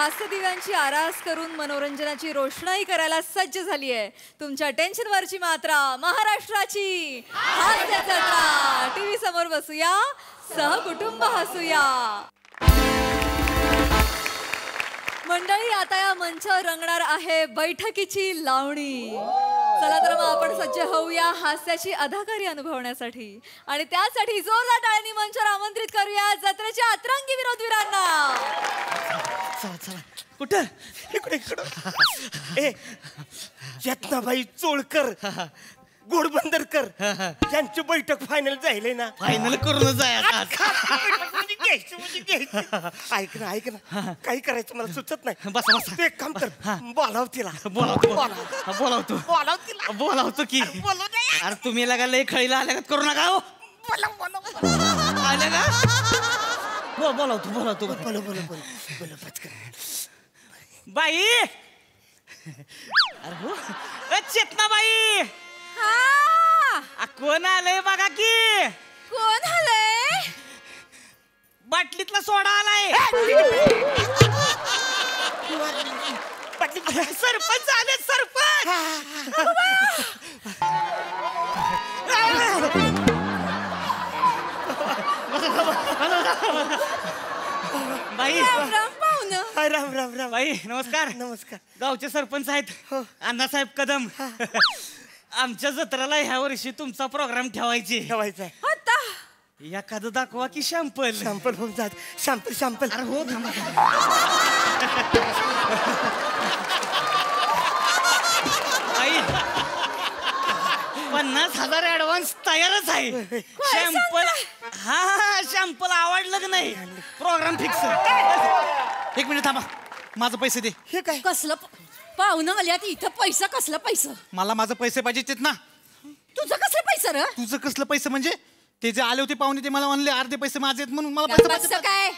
हास्य दिव्यांची आरास करून मनोरंजनाची रोषणाई करायला सज्ज झाली आहे तुमच्या टेन्शनवरची मात्रा महाराष्ट्राची हास्य जत्रा. टीव्ही समोर बसूया, सहकुटुंब हसूया. मंडळी, आता या मंचावर रंगणार आहे बैठकीची लावणी. चला तर मग आपण सज्ज होऊया हास्याची अदाकारी अनुभवण्यासाठी आणि त्यासाठी जोरदार टाळ्यांनी मंचावर आमंत्रित करूया जत्रेच्या अतरंगी विनोदवीरांना. चला चला. कुठं? इकडे इकडं. चेतनाबाई चोळकर, गोडबंदरकर यांची बैठक फायनल झाली ना. फायनल करूनच आहे ऐक ना ऐक ना, काही करायचं मला सुचत नाही. बसा बसा. तू एक काम कर, बोलाव तिला. बोलावतो बोलाव तिला. बोलावतो की. अरे तुम्ही लगा लय खळीला आल्या करू नका हो. आल्या का? बोलावतो बाई. अरे हो चेतनाबाई. कोण आलंय बघा की. कोण आलंय? बाटलीतला सोडा आलाय. सरपंच आले. सरपंच बाई. राम राम राम. बाई नमस्कार. नमस्कार. गावचे सरपंच आहेत अण्णासाहेब कदम. आमच्या जत्रेला ह्या वर्षी तुमचा प्रोग्राम ठेवायचा आहे. एखादं दाखवा की शॅम्पल. शॅम्पल होऊन जात. शॅम्पल. अरे हो आई 50,000 ऍडव्हान्स तयारच आहे. शॅम्पल. हा शॅम्पल आवडलं की नाही प्रोग्राम फिक्स. एक मिनिट थांबा, माझं पैसे दे. हे काय? कसलं पाहुणं आल्यात इथं? पैसा कसला पैसा? मला माझं पैसे पाहिजेत ना. तुझं कसलं पैसा रे? तुझं कसलं पैसे म्हणजे? ते जे आले होते पाहुणे ते मला म्हणले अर्धे पैसे माझे आहेत म्हणून मला पैसे पाहिजे. काय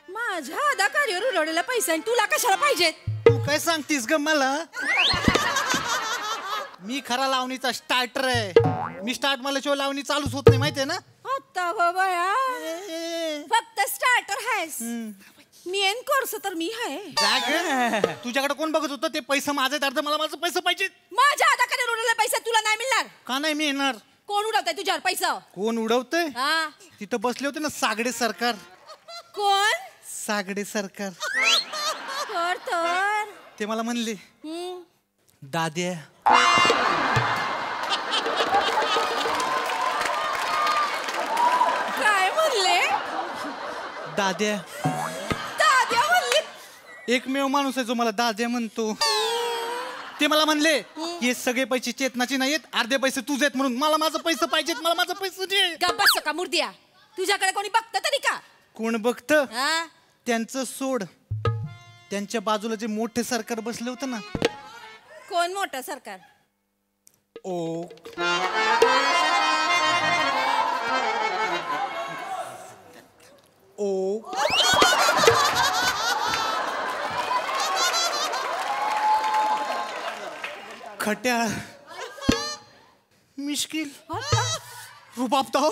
माझ्या अदाकारीवर उडवलेला पैसा आणि तुला कशाला पाहिजेत? तू काय सांगतीस ग मला? मी खरा लावणीचा स्टार्टर आहे. मी स्टार्ट मला शिवाय लावणी चालूच होत नाही माहितीये ना. आता बाबा फक्त स्टार्टर आहेस. मेन कोर्स तर मी आहे. तुझ्याकडे कोण बघत होतं? ते पैसे माझे अर्ध मला माझं पैसे पाहिजे. माझ्या अदाकारीवर उडवलेला पैसा तुला नाही मिळणार. का नाही मी येणार? कोण उडवतंय तुझ्यावर पैसा? कोण उडवतंय? तिथं बसले होते ना सागडे सरकार. कोण? सागडे सरकार. तर ते मला म्हणले दाद्या. काय म्हणले? दाद्या. दाद्या म्हणले? एकमेव माणूस आहे जो मला दाद्या म्हणतो. ते मला म्हणले हे सगळे पैसे चेतनाचे नाहीत, अर्धे पैसे तुझे आहेत म्हणून मला माझं पैसे पाहिजेत. मला माझं पैसे दे. गप्प का मुर्द्या. तुझ्याकडे कोणी बघतं तरी का? कोण बघतं? त्यांचं सोड. त्यांच्या बाजूला जे मोठे सरकार बसले होते ना. कोण मोठं सरकार? ओ ओ खट्याळ. मिश्किल. रुबाबदार.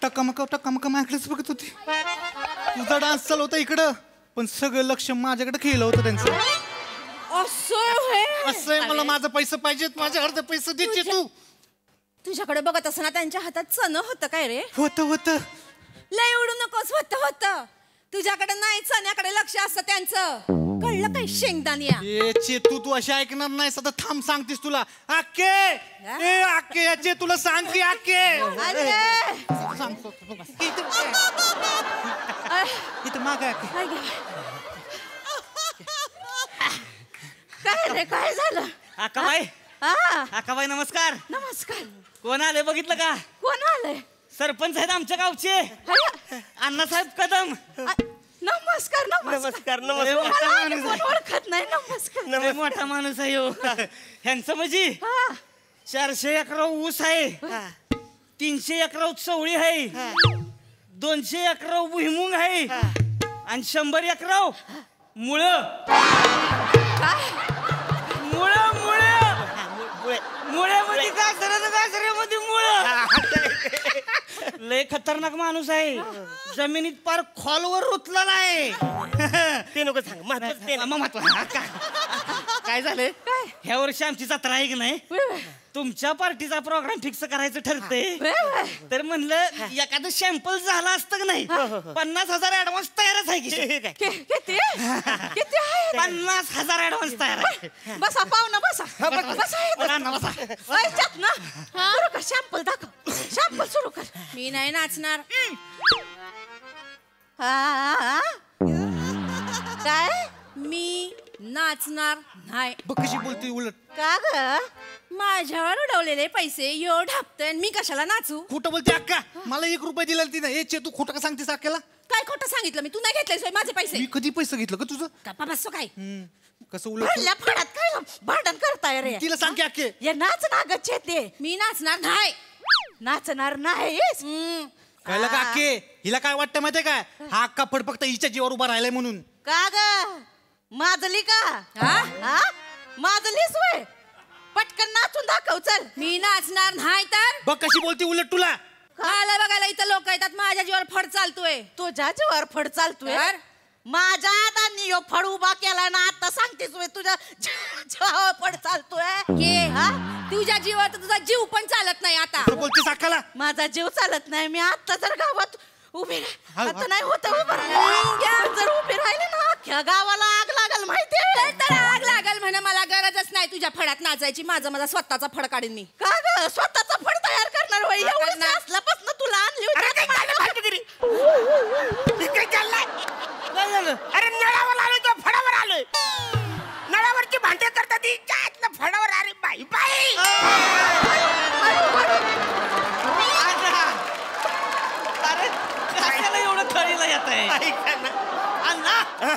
टकामका माझ्याकडेच बघत होती. तुझा डान्स चालू होता इकडं पण सगळं लक्ष माझ्याकडे खेळलं होतं त्यांचं. असं मला माझं पैसे पाहिजेत. माझे अर्धे पैसे द्यायचे. तू तुझ्याकडे बघत असताना त्यांच्या हातात चण होतं काय रे? होत. लय उडू नकोस. होत तुझ्याकडे नाही, चण्याकडे लक्ष असतं त्यांचं. कळलं काय शेंगदानिया? तू अशी ऐकणार नाही. सदा थांब सांगतीस तुला. आके याचे तुला सांग की आके. इथं माग काय रे? काय झालं? आकाबाई नमस्कार. नमस्कार. कोण आले बघितलं का? कोण आलंय? सरपंच आहेत आमच्या गावचे अण्णासाहेब कदम. नमस्कार. नमस्कार. ओळखत नाही. नमस्कार. मोठा माणूस आहे हो. ह्यांचं म्हणजे 400 एकर ऊस आहे, 300 एकर चवळी आहे, 200 एकर भुईमुंग आहे आणि 100 एकर मुळ. मुळे मुळे मुळे मध्ये गाजरामध्ये मुळ. लय खतरनाक माणूस आहे जमिनीत पार खोलवर रुतलेला आहे. ते नको सांग महत्वाचं ते मग महत्व काय झालंय ह्या वर्षी आमची जत्रा आहे की नाही तुमच्या पार्टीचा प्रोग्राम फिक्स करायचं ठरतंय तर म्हणलं एखादं सॅम्पल झालं असतं की नाही 50,000 ऍडव्हान्स तयारच आहे की ठीक आहे. किती किती आहे 50,000 ऍडव्हान्स तयार आहे. बसा पाहुणा बसा बसा. सुरू कर शॅम्पल दाखव शॅम्पल सुरू कर. मी नाही नाचणार. काय मी नाचणार नाही. बघ कशी बोलते उलट. का ग माझ्यावर उडवलेले पैसे यो ढापतोय मी कशाला नाचू. खोटं बोलते अक्का. मला 1 रुपया दिला तिने. ए तू खोटं का सांगतेस अक्काला? काय खोटं सांगितलं मी. तू नाही घेतलंय माझे पैसे. मी कधी पैसे घेतलं का तुझं? गप्पा बसतो काय. कसं उलट भरल्या फडात काय भांडण करताय रे. तिला सांग की अक्के. ये नाच ना गच्छे ते मी नाचणार नाही. नाचणार नाहीस. कळलं का अक्के? हिला काय वाटतं माहितीये काय? हा अक्का फड फक्त हिच्या जीवावर उभा राहिलाय म्हणून. का ग माजली का हा माजलीस वय पटकन नाचून दाखव चल. मी नाचणार नाही तर बघ कशी बोलते उलट तुला. मला बघायला इथं लोक येतात माझ्या जीवावर फड चालतोय. तुझ्या जीवावर फड चालतोय तर? माझ्या हाताने यो फड उभा केला ना आता सांगतेस वय तुझ्या जीवावर फड चालतोय के हा तुझ्या जीवावर तर तुझा जीव पण चालत नाही आता. कसं बोलतेस अक्काला? माझा जीव चालत नाही मी आता जर गावात उभी हा. आता नाही होत उभं राहिलं. जर उभी राहिले ना अख्ख्या गावाला आग लागल माहितीये. तर आग लागल म्हणे मला गरजच नाही तुझ्या फडात नाचायची. माझा स्वतःचा फड काढीन मी. का ग स्वतःचा फड तयार करणार वय एवढं असल्यापासून तुला आणली अरे होती. काय झालं फालतूगिरी? हे काय चाललंय? काय झालं अरे नळावर आलोय तो फडावर आलोय. नळावरची भांडे करतात ती त्यातलं फडावर. अरे बाई बाई अरे कशाला एवढं खळीला येत आहे ऐका ना. अण्णा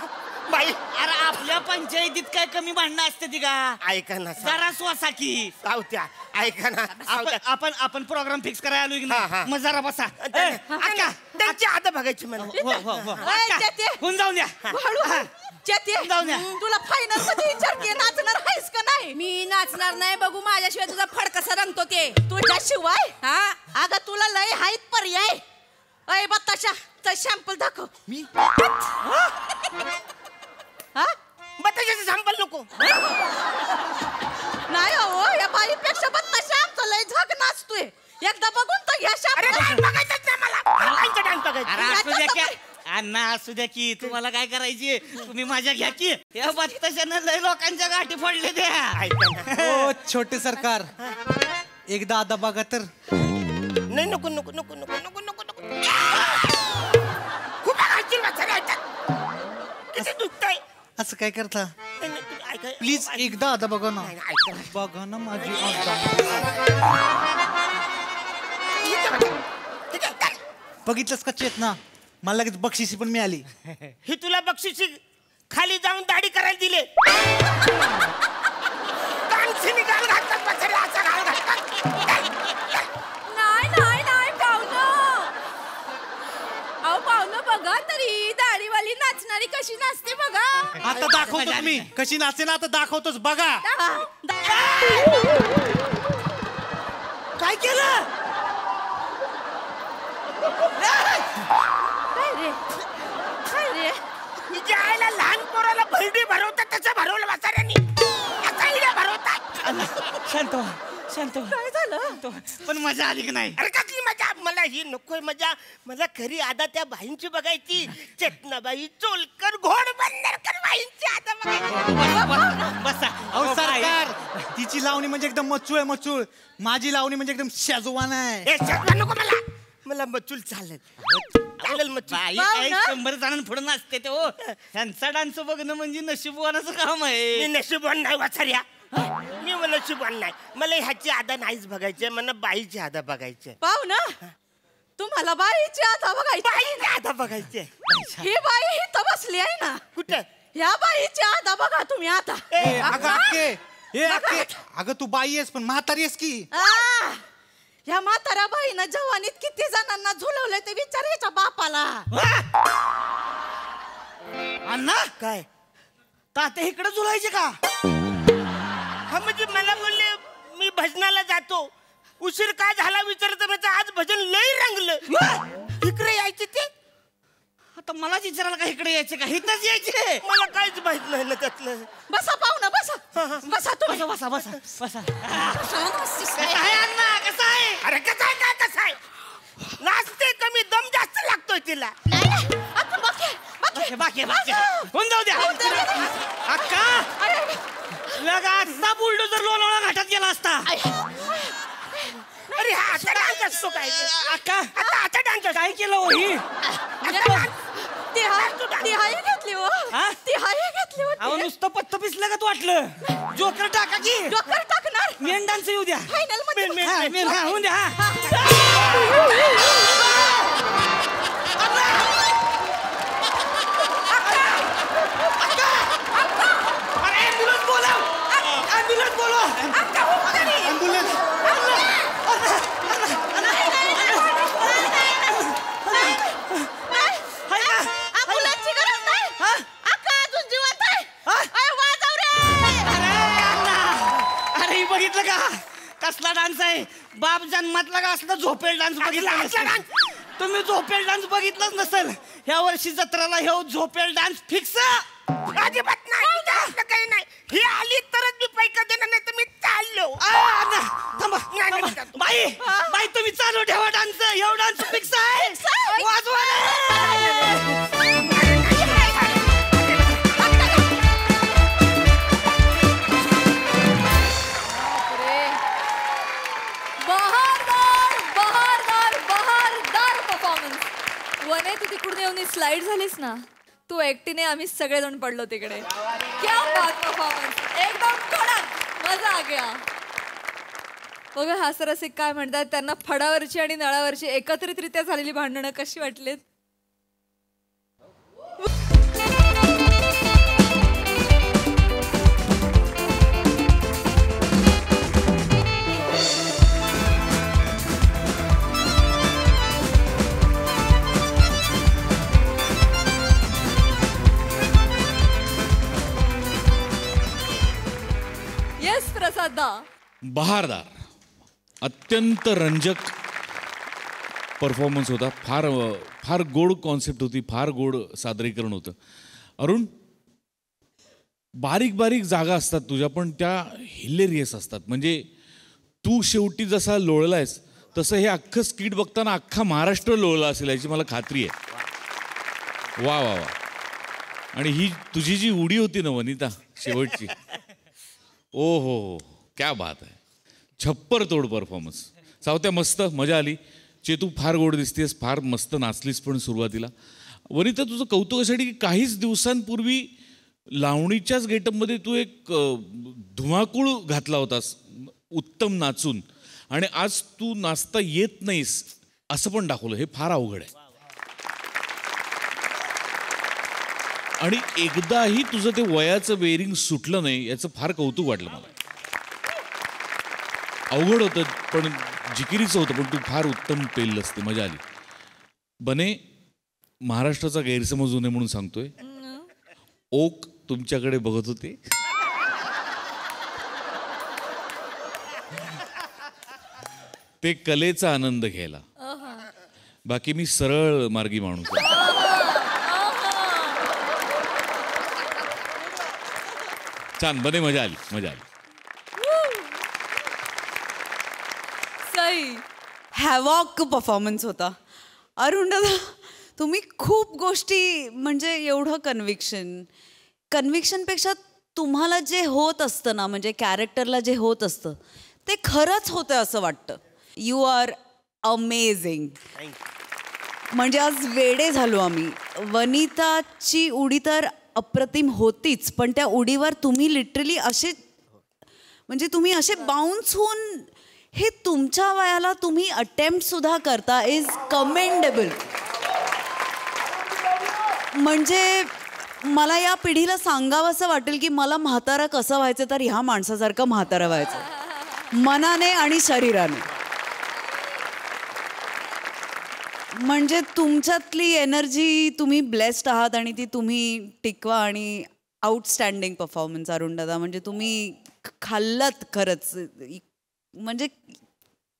बाई अरे आपल्या पंचायतीत काय कमी भांडणं असते ती का ऐका ना जरा श्वासा की सावत्या ऐका ना आपण प्रोग्राम फिक्स करायला आलोय की हा, हा. नाही मग जरा बसा अक्का त्यांची आता बघायची मला. ओय, जेते. होऊन जाऊन द्या हळू जेते. जाऊ द्या. तुला फायनल मध्ये विचारते नाचणार आहेस का नाही. मी नाचणार नाही. बघू माझ्याशिवाय तुझा फड कसा रंगतो ते. तुझ्याशिवाय हा अगं तुला लय हायत पर्याय. अय बताशा तर शॅम्पल दाखव. मी हा बताशाचं संपल नको. नाही हो या बाईपेक्षा बताशा आमचा लय झक नाचतोय. एकदा बघून तर घ्या अरे शॅम्पल. डान्स बघायचंच नाही मला. बाईंचा डान्स बघायचा. अरे असू द्या की अण्णा असू द्या की तुम्हाला काय करायची तुम्ही माझ्या घ्या की या बत्ताशानं लय लोकांच्या गाठी फोडले द्या ऐका ना. ओ छोटे सरकार एकदा आता बघा तर. नाही नको नको नको नको नको नको नको. खूप आगाऊची वाचायला येतात. किती दुखतंय. असं काय करता नाही, नाही, तुम्ही ऐका. प्लीज एकदा आता बघा ना. नाही, नाही, ऐका ना. बघा ना माझी आता. इथे बघा. इथे, इथे. बघितलंस का चेतना मला लगेच बक्षिसी पण मिळाली. ही तुला बक्षिसी खाली जाऊन दाढी करायला दिले. कानशिनी गाल घालतात बसायला असा गाल घालतात. नाही नाही नाही पाहुणं. अहो पाहुणं बघा तरी दाढीवाली नाचणारी कशी नाचते बघा. आता दाखवतोच मी कशी नाचते ना. आता दाखवतोच बघा. काय केलं काय रे काय रे तिच्या आईला लहान पोराला भरडी भरवतात तसं भरवलं म्हाताऱ्यांनी. असा इड्या भरवतात. शांत व्हा, शांत व्हा. काय झालं. शांत व्हा. पण मजा आली की नाही अरे कसली मजा. मला ही नकोय मजा. मला खरी आदा त्या बाईंची बघायची. चेतनाबाई चोलकर घोड बंदरकर बाईंची आदा बघायची. बसा अहो बाई. सरकार तिची लावणी म्हणजे एकदम मचूळ आहे मचूळ. माझी लावणी म्हणजे एकदम शेजवान आहे. हे शेजवान नको मला. मला मचूल चालेल. चालेल मचूल. बाई वाव काही ना. 100 जणांना पुढे नाचते ते हो त्यांचा डान्स बघणं म्हणजे नशीबवानाचं काम मी आहे नशीबवान नाही वाचार्या. मी नशीबवान नाही. मला ह्याची आदा नाहीच बघायची. मला बाईची आदा बघायची. पाहू ना तुम्हाला बाईची आता बघायची. बाईची आदा बघायची. ही बाई इथं बसली आहे ना. कुठं या बाईची आता बघा तुम्ही आता. ए, अगं अक्के ए अक्के अगं तू बाई आहेस पण म्हातारी आहेस की. आ, या म्हाताऱ्या बाईनं जवानीत किती जणांना झुलवलंय ते विचार याच्या बापाला. अण्णा काय तात्या इकडे झुलायचे का हा म्हणजे मला बोलले मी भजनाला जातो उशीर काय झाला विचारत आज भजन लई रंगलं. इकडे यायचे ते आता मलाच विचारायला का इकडे यायचे का इथंच यायचे? मला काहीच माहित नाही ना त्यातलं. बसा पाहुणं बसा बसा तुम्ही बसा बसा बसा. बसा. काय अण्णा कसं आहे? अरे कसं आहे काय कसं आहे? नाचते कमी दम जास्त लागतोय तिला. आपण बाकी होऊन जाऊ द्या. अक्का लगा आजचा बुलडोजर लोणावळा घाटात गेला असता. अरे हा आता डान्स असतो काय? अक्का आता डान्स काय केलं हो ही? ती हाय घेतली हो. हा? ती हाय घेतली हो. अहो नुसतं पत्त पिसलं का तू वाटलं? जोकर टाका की डॉक्टर टाकणार मेन डान्स येऊ द्या. फायनल मध्ये हा, मेन हा होऊन द्या. हा. अरे ॲम्ब्युलन्स बोलाव. ॲम्ब्युलन्स बोलव. ॲम्ब्युलन्स. हाय का? अँब्युलन्सची गरज नाही. हा? अक्का अजून जिवंत आहे. हा? अरे वाजव रे. अरे अण्णा, अरे ही बघितलं का कसला डान्स आहे? बाप जन्मातला का असला झोपेल डान्स बघितला नसेल. तुम्ही झोपेल डान्स बघितलाच नसेल. ह्या वर्षी जत्राला हे झोपेल डान्स फिक्स. अजिबात नाही जास्त काही नाही. ही आली तरच मी पैका देणार नाही तर मी चाललो. अण्णा थांबा नाही, थांबा. नाही, बाई बाई तुम्ही चालू ठेवा डान्स. एवढा डान्स फिक्स आहे. वाजवा रे. बहारदार परफॉर्मन्स. वने तू तिकडून येऊन स्लाइड झालीस ना, तू एकटीने आम्ही सगळेजण पडलो तिकडे. क्या बात परफॉर्मन्स, एकदम कडक, मजा आ गया. बघा हास्यरसिक काय म्हणतात, त्यांना फडावरची आणि नळावरची एकत्रितरित्या झालेली भांडणं कशी वाटलीत? येस प्रसाद दा. बहारदार, अत्यंत रंजक परफॉर्मन्स होता. फार गोड कॉन्सेप्ट होती, फार गोड सादरीकरण होतं. अरुण, बारीक बारीक जागा असतात तुझ्या, पण त्या हिलेरियस असतात. म्हणजे तू शेवटी जसा लोळलायस तसं हे अख्खं स्किट बघताना अख्खा महाराष्ट्र लोळला असेल याची मला खात्री आहे. वा वा वा. आणि ही तुझी जी उडी होती ना वनिता शेवटची, ओ हो, क्या बात आहे. छप्पर तोड परफॉर्मन्स. सावत्या मस्त मजा आली. चेतू फार गोड दिसतेस, फार मस्त नाचलीस पण सुरुवातीला. वनिता तुझं कौतुक यासाठी की काहीच दिवसांपूर्वी लावणीच्याच गेटअपमध्ये तू एक धुमाकूळ घातला होतास उत्तम नाचून, आणि आज तू नाचता येत नाहीस असं पण दाखवलं. हे फार अवघड आहे. आणि एकदाही तुझं ते वयाचं वेरिंग सुटलं नाही याचं फार कौतुक वाटलं मला. अवघड होतं पण जिकिरीचं होतं, पण तू फार उत्तम पेललंस, ते मजा आली. बने, महाराष्ट्राचा गैरसमज होऊ नये म्हणून सांगतोय, ओक तुमच्याकडे बघत होते. ते कलेचा आनंद घ्यायला. बाकी मी सरळ मार्गी माणूस आहे. छान बने, मजा आली, मजा आली. सई. हॅवॉक परफॉर्मन्स होता. अरुण दादा, तुम्ही खूप गोष्टी, म्हणजे एवढं कन्व्हिक्शनपेक्षा तुम्हाला जे होत असतं ना, म्हणजे कॅरेक्टरला जे होत असतं ते खरंच होतं असं वाटतं. You are amazing. म्हणजे आज वेडे झालो आम्ही. वनिताची उडी तर अप्रतिम होतीच, पण त्या उडीवर तुम्ही लिटरली असे, म्हणजे तुम्ही असे बाउन्स होऊन, हे तुमच्या वयाला तुम्ही अटेम्प्ट सुद्धा करता इज कमेंडेबल. म्हणजे मला या पिढीला सांगावंसं वाटेल की मला म्हातारा कसं व्हायचं, तर ह्या माणसासारखं म्हातारा व्हायचं, मनाने आणि शरीराने. म्हणजे तुमच्यातली एनर्जी, तुम्ही ब्लेस्ड आहात आणि ती तुम्ही टिकवा. आणि आउटस्टँडिंग परफॉर्मन्स अरुण दादा. म्हणजे तुम्ही खाल्लात खरंच. म्हणजे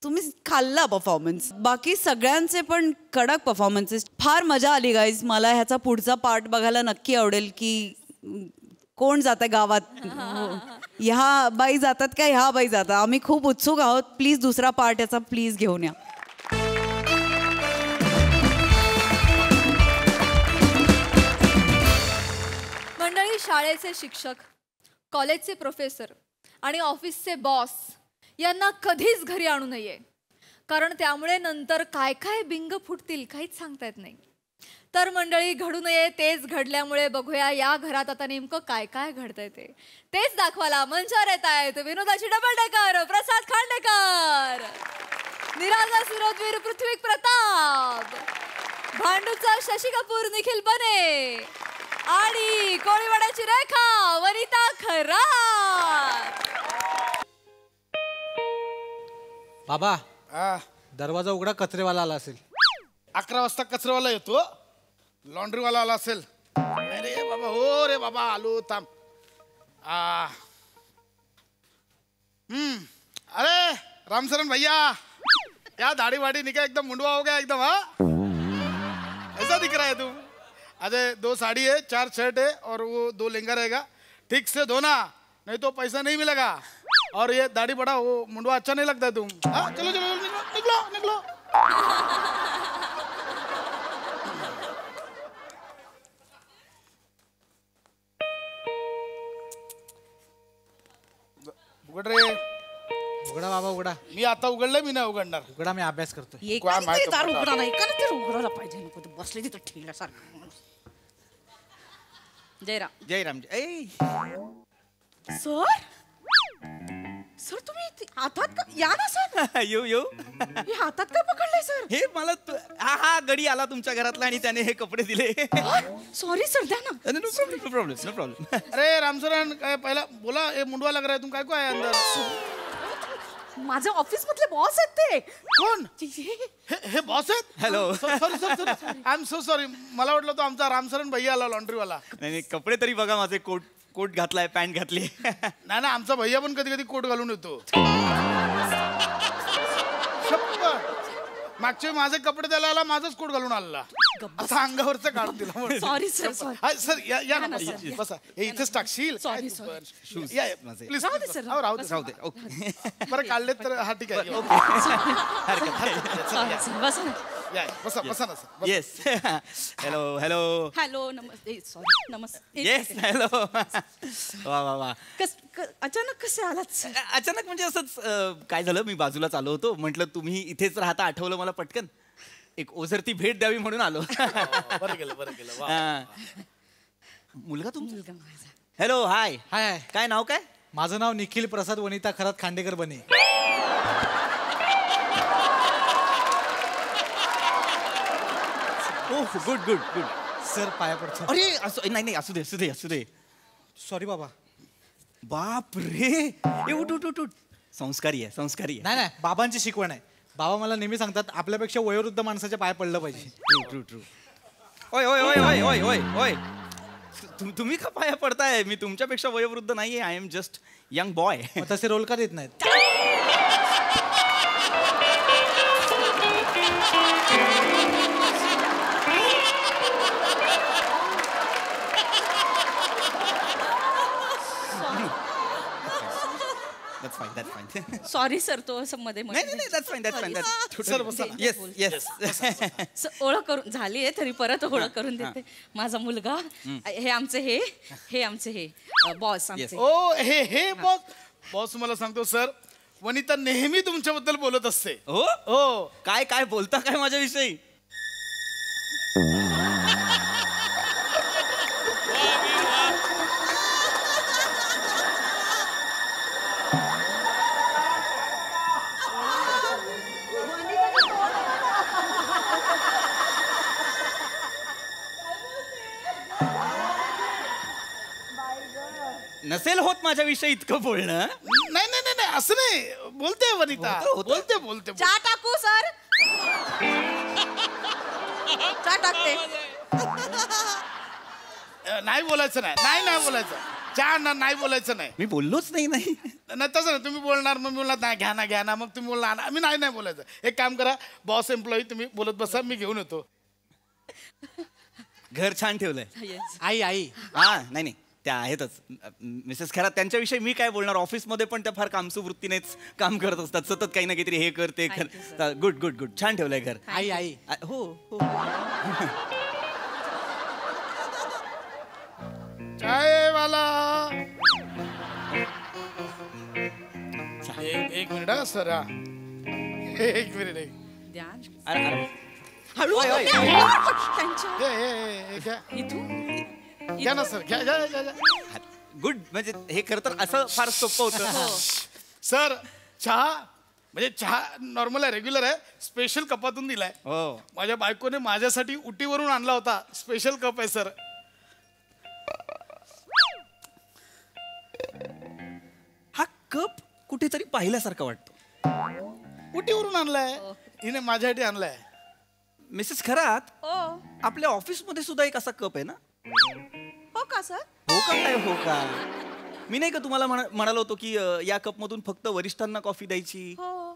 तुम्ही खाल्ला परफॉर्मन्स. बाकी सगळ्यांचे पण कडक परफॉर्मन्सेस. फार मजा आली गाईज. मला ह्याचा पुढचा पार्ट बघायला नक्की आवडेल की कोण जात आहे गावात. ह्या बाई जातात का ह्या बाई जातात. आम्ही खूप उत्सुक आहोत. प्लीज दुसरा पार्ट याचा प्लीज घेऊन या. मंडळी, शाळेचे शिक्षक, कॉलेजचे प्रोफेसर आणि ऑफिसचे बॉस यांना कधीच घरी आणू नये, कारण त्यामुळे नंतर काय काय बिंग फुटतील काहीच सांगता येत नाही. तर मंडळी, घडू नये तेच घडल्यामुळे बघूया या घरात आता नेमकं काय काय घडतंय तेच दाखवायला मंचावर येत आहेत विनोदाची डबल डेकर प्रसाद खांडेकर, निराजा विरोधवीर पृथ्वी प्रताप, भांडूचा शशी कपूर निखिल बने आणि कोळीवाड्याची रेखा वनिता खरात. बाबा दरवाजा उघडा, कचरेवाला आला असेल. 11 वाजता कचरावाला येतो, लॉन्ड्रीवाला आला असेल. अरे बाबा, हो रे बाबा, आलो थांब. अरे रामचरण भैया, क्या दाढ़ी वाड़ी निकल एकदम मुंडवा हो गया एकदम. हाँ, ऐसा दिख रहा है तू. अरे 2 साड़ी है, 4 शर्ट है और वो 2 लहंगा रहेगा. ठीक से धोना, नहीं तो पैसा नहीं मिलेगा. और ये दाढ़ी बड़ा, वो मुंडवा अच्छा नहीं लगता तुम. हाँ, चलो चलो निकलो निकलो. उघड रे. उघडा बाबा उघडा. मी आता उघडलं, मी नाही उघडणार. उघडा, मी अभ्यास करतो. काय माहिती दार उघडा नाही का ते उघडायला पाहिजे. नको ते बसले तिथं ठेवल्यासारखं. जयराम जयराम. सर, सर तुम्ही हातात का या ना सर. येऊ येऊ. हे हातात का पकडलंय सर. हे मला हा गडी आला तुमच्या घरातला आणि त्याने हे कपडे दिले. सॉरी सर, द्या ना. No problem no problem no problem. अरे रामचरण, काय पहिला बोला. हे मुंडवा लग रहा है, तुम काय को आहे अंदर. माझ्या ऑफिस मधले बॉस आहेत ते. कोण हे बॉस आहेत. Hello. Sorry sorry I am so sorry. मला वाटलं तो आमचा रामचरण भैया आला लॉन्ड्रीवाला. नाही, कपडे तरी बघा माझे. कोट घातलाय, पॅन्ट घातली. नाही ना, आमचा भैया पण कधी कधी कोट घालून येतो. मागच्या माझे कपडे द्यायला आला, माझाच कोट घालून आला. असा अंगावरचं काढून दिला. Sorry sir, sorry. सर या ना बसा. हे इथेच टाकशील. Sorry sorry. प्लीज राहू दे सर, राहू दे. ओके. बरं काढले तर हा ठीक आहे. बस ना. या, बसा बसा ना sir. Yes. Hello hello. Hello, नमस्ते. सॉरी, नमस्ते. Yes hello. वा वा वा. अचानक कसे आलात सर. अचानक म्हणजे असंच काय झालं, मी बाजूला चालू होतो, म्हटलं तुम्ही इथेच राहता, आठवलं मला पटकन. एक ओझरती भेट द्यावी म्हणून आलो. बरं केलं बरं केलं. वा. मुलगा तुमचा. हॅलो. हाय हाय. काय नाव काय. माझं नाव निखिल प्रसाद वनिता खरात खांडेकर बने. ओह, गुड गुड गुड. सर पाया पडतो. अरे असं नाही, असू दे असू दे असू दे. सॉरी बाबा. बाप रे. उठ उठ उठ उठ. संस्कारी आहे, संस्कारी आहे. नाही नाही, बाबांची शिकवण आहे. बाबा मला नेहमी सांगतात आपल्यापेक्षा वयोवृद्ध माणसाच्या पाय पडलं पाहिजे. True true true. ओय ओय ओय ओय ओय ओय ओय. तुम्ही का पाया पडताय. मी तुमच्यापेक्षा वयोवृद्ध नाहीये. I am just young boy. तसे रोल का देत नाहीत. That's fine, that's fine. Sorry sir, तो असं मध्ये नाही नाही, that's fine, that's fine. Sir बसा. Yes, yes. ओळख करून झाली आहे तरी परत ओळख करून देते. माझा मुलगा, हे आमचे हे आमचे हे बॉस आमचे. ओ हे बॉस मला सांगतो सर, वनिता नेहमी तुमच्याबद्दल बोलत असते. हो हो. काय काय बोलता काय माझ्याविषयी. नसेल होत माझ्याविषयी इतकं बोलणं. नाही नाही नाही नाही, असं नाही. बोलते वनिता, बोलते बोलते. चहा टाकू सर. चहा टाकते. नाही बोलायचं. नाही बोलायचं. चहा नाही बोलायचं नाही. मी बोललोच नाही. नाही तसं नाही, तुम्ही बोलणार मग मी बोलणार नाही घ्या ना, मग तुम्ही बोलणार आम्ही नाही बोलायचं. एक काम करा, बॉस एम्प्लॉई तुम्ही बोलत बसा, मी घेऊन येतो. घर छान ठेवलंय. आई हा नाही त्या आहेतच मिसेस खरात. त्यांच्याविषयी मी काय बोलणार, ऑफिसमध्ये पण त्या फार कामसू वृत्तीनेच काम करत असतात, सतत काही ना काहीतरी हे कर ते कर. गुड गुड गुड, छान ठेवलंय घर. आई हो हो. चाय वाला एक मिनिट हा सर. एक मिनिट अरे अरे हळू ओय, ओय, ओय. घ्या ना सर, घ्या. गुड. म्हणजे हे खरं तर असं फार सोपं होतं. सर चहा म्हणजे चहा नॉर्मल आहे, रेग्युलर आहे, स्पेशल कपातून दिलाय. हो. माझ्या बायकोने माझ्यासाठी उटीवरून आणला होता, स्पेशल कप आहे सर. हा कप कुठेतरी पाहिल्यासारखा वाटतो. उटीवरून आणलाय हिने, माझ्यासाठी आणलाय. मिसेस खरात, हो आपल्या ऑफिसमध्ये सुद्धा एक असा कप आहे ना? हो का सर? हो का काय हो का? मी नाही का तुम्हाला म्हणालो होतो की या कप मधून फक्त वरिष्ठांना कॉफी द्यायची. हो